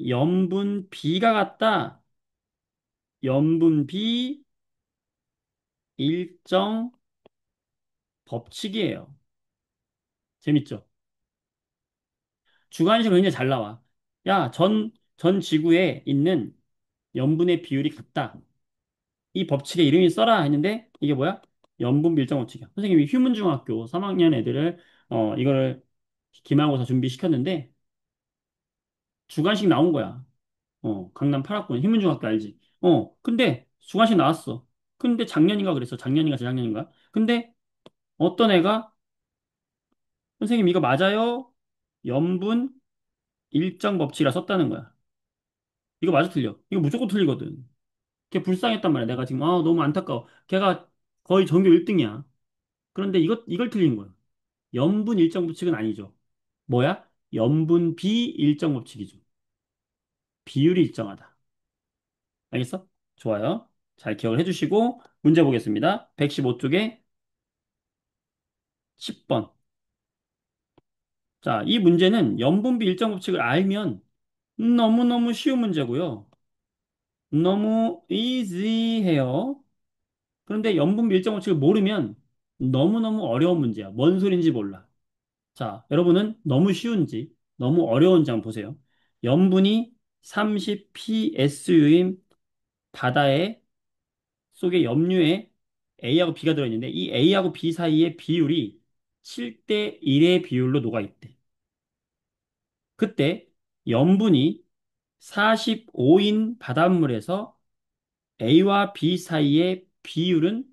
A: 염분 비가 같다. 염분 비 일정 법칙이에요. 재밌죠? 주관식으로 굉장히 잘 나와. 야, 전 지구에 있는 염분의 비율이 같다. 이 법칙의 이름이 써라 했는데 이게 뭐야? 염분 밀정 법칙이야. 선생님이 휴문중학교 3학년 애들을 이거를 기말고사 준비시켰는데 주관식 나온 거야. 강남 8학번 휴문중학교 알지? 근데 주관식 나왔어. 근데 작년인가 그랬어. 작년인가 재작년인가? 근데 어떤 애가 선생님 이거 맞아요? 염분 일정 법칙이라 썼다는 거야. 이거 맞아 틀려? 이거 무조건 틀리거든. 걔 불쌍했단 말이야. 내가 지금 너무 안타까워. 걔가 거의 전교 1등이야. 그런데 이걸 틀린 거야. 염분 일정 법칙은 아니죠. 뭐야? 염분 비일정 법칙이죠. 비율이 일정하다. 알겠어? 좋아요. 잘 기억을 해주시고 문제 보겠습니다. 115쪽에 10번. 자, 이 문제는 염분 비일정 법칙을 알면 너무너무 쉬운 문제고요. 너무 easy해요. 그런데 염분 밀정 법칙을 모르면 너무너무 어려운 문제야. 뭔 소린지 몰라. 자, 여러분은 너무 쉬운지, 너무 어려운지 한번 보세요. 염분이 30 psu인 바다의 속에 염류에 A하고 B가 들어있는데 이 A하고 B 사이의 비율이 7대 1의 비율로 녹아있대. 그때 염분이 45인 바닷물에서 A와 B 사이의 비율은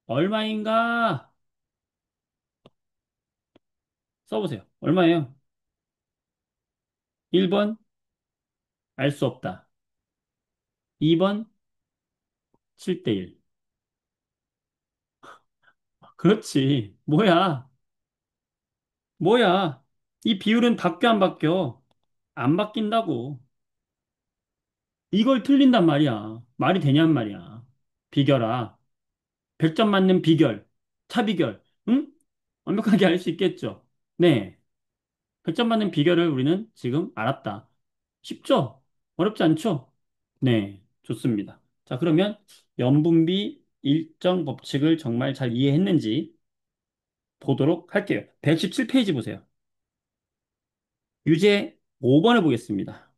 A: 얼마인가? 써보세요. 얼마예요? 1번 알 수 없다. 2번 7대 1. 그렇지. 뭐야? 뭐야? 이 비율은 바뀌어 안 바뀌어? 안 바뀐다고. 이걸 틀린단 말이야. 말이 되냔 말이야. 비결아. 100점 맞는 비결. 차비결. 응? 완벽하게 알 수 있겠죠? 네. 100점 받는 비결을 우리는 지금 알았다. 쉽죠? 어렵지 않죠? 네, 좋습니다. 자, 그러면 염분비 일정 법칙을 정말 잘 이해했는지 보도록 할게요. 117페이지 보세요. 유제 5번을 보겠습니다.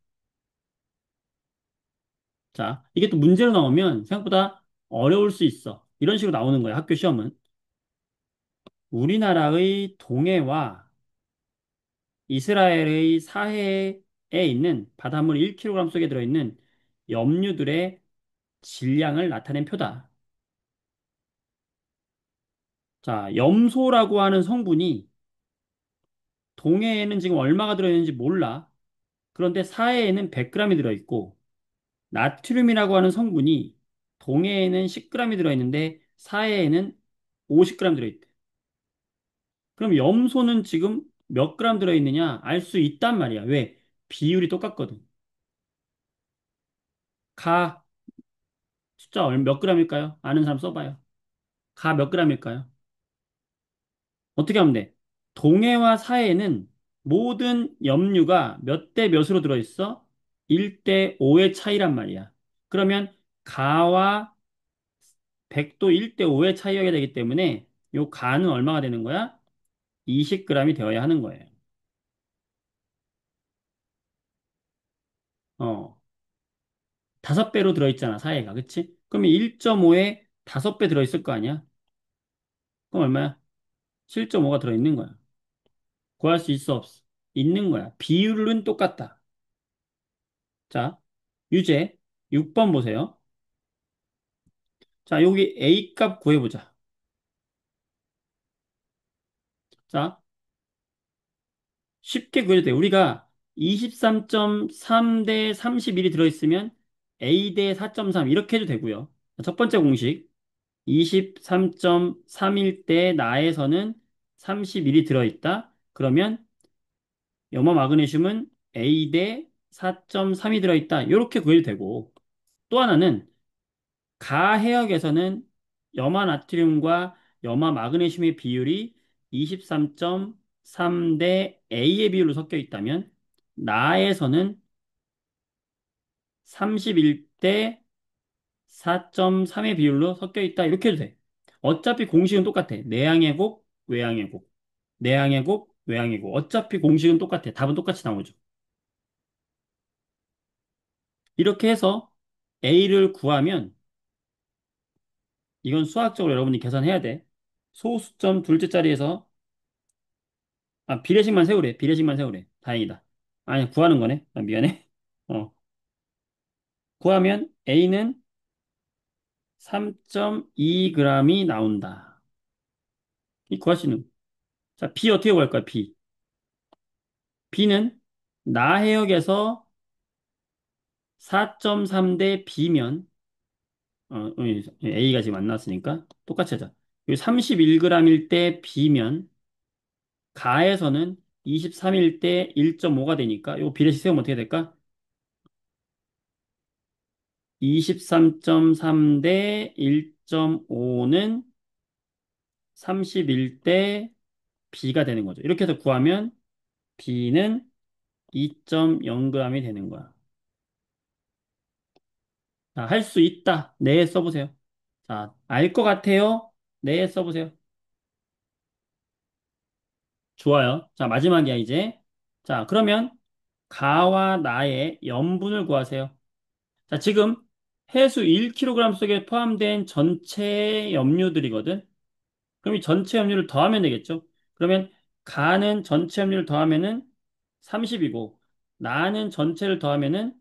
A: 자, 이게 또 문제로 나오면 생각보다 어려울 수 있어. 이런 식으로 나오는 거예요. 학교 시험은. 우리나라의 동해와 이스라엘의 사해에 있는 바닷물 1kg 속에 들어있는 염류들의 질량을 나타낸 표다. 자, 염소라고 하는 성분이 동해에는 지금 얼마가 들어있는지 몰라. 그런데 사해에는 100g이 들어있고, 나트륨이라고 하는 성분이 동해에는 10g이 들어있는데, 사해에는 50g 들어있대. 그럼 염소는 지금 몇 g 들어있느냐 알 수 있단 말이야. 왜? 비율이 똑같거든. 가 숫자 몇 g일까요? 아는 사람 써봐요. 가 몇 g일까요? 어떻게 하면 돼? 동해와 사해는 모든 염류가 몇 대 몇으로 들어있어? 1대 5의 차이란 말이야. 그러면 가와 100도 1대 5의 차이가 되기 때문에 요 가는 얼마가 되는 거야? 20g이 되어야 하는 거예요. 어, 5배로 들어있잖아, 사해가. 그치? 그러면 1.5에 5배 들어있을 거 아니야? 그럼 얼마야? 7.5가 들어있는 거야. 구할 수 있어, 없어? 있는 거야. 비율은 똑같다. 자, 유제 6번 보세요. 자, 여기 A 값 구해보자. 자, 쉽게 구해도 돼. 우리가 23.3 대 31이 들어있으면 A 대 4.3 이렇게 해도 되고요. 첫 번째 공식 23.31 대 나에서는 31이 들어있다. 그러면 염화 마그네슘은 A 대 4.3이 들어있다. 이렇게 구해도 되고 또 하나는 가해역에서는 염화 나트륨과 염화 마그네슘의 비율이 23.3 대 A의 비율로 섞여 있다면 나에서는 31 대 4.3의 비율로 섞여 있다. 이렇게 해도 돼. 어차피 공식은 똑같아. 내항의 곱, 외항의 곱. 내항의 곱, 외항의 곱. 어차피 공식은 똑같아. 답은 똑같이 나오죠. 이렇게 해서 A를 구하면 이건 수학적으로 여러분이 계산해야 돼. 소수점 둘째 자리에서 비례식만 세우래. 비례식만 세우래. 다행이다. 아니, 구하는 거네. 미안해. 어. 구하면 A는 3.2g이 나온다. 이 구할 수 있는. 자, B 어떻게 구할 거야, B. B는 나해역에서 4.3 대 B면, A가 지금 안 나왔으니까 똑같이 하자. 여기 31g일 때 B면, 가에서는 23일 때 1.5가 되니까, 이거 비례식 세우면 어떻게 될까? 23.3 대 1.5는 31대 B가 되는 거죠. 이렇게 해서 구하면 B는 2.0g이 되는 거야. 자, 할 수 있다. 네, 써보세요. 자, 알 것 같아요. 네, 써보세요. 좋아요. 자, 마지막이야, 이제. 자, 그러면 가와 나의 염분을 구하세요. 자, 지금 해수 1kg 속에 포함된 전체 염료들이거든. 그럼 이 전체 염료를 더하면 되겠죠? 그러면 가는 전체 염료를 더하면은 30이고 나는 전체를 더하면은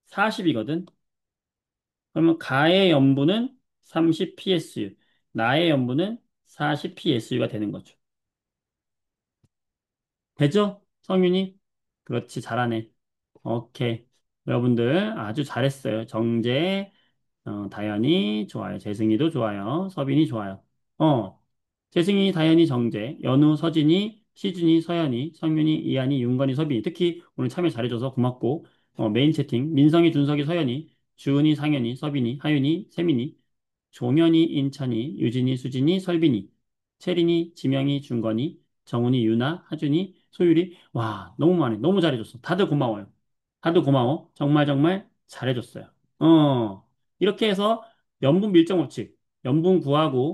A: 40이거든. 그러면 가의 염분은 30psu, 나의 염분은 40psu가 되는 거죠. 되죠? 성윤이? 그렇지, 잘하네. 오케이. 여러분들 아주 잘했어요. 정재, 다현이 좋아요. 재승이도 좋아요. 서빈이 좋아요. 어, 재승이, 다현이, 정재, 연우, 서진이, 시준이, 서현이, 성윤이, 이한이, 윤건이, 서빈이. 특히 오늘 참여 잘해줘서 고맙고, 메인 채팅, 민성이, 준석이, 서현이, 주은이, 상현이, 서빈이, 하윤이, 세민이, 종현이, 인찬이, 유진이, 수진이, 설빈이, 채린이, 지명이, 준건이, 정훈이, 유나, 하준이, 소율이, 와, 너무 많이, 너무 잘해줬어. 다들 고마워요. 다들 고마워. 정말 정말 잘해줬어요. 이렇게 해서 염분 밀정 법칙, 염분 구하고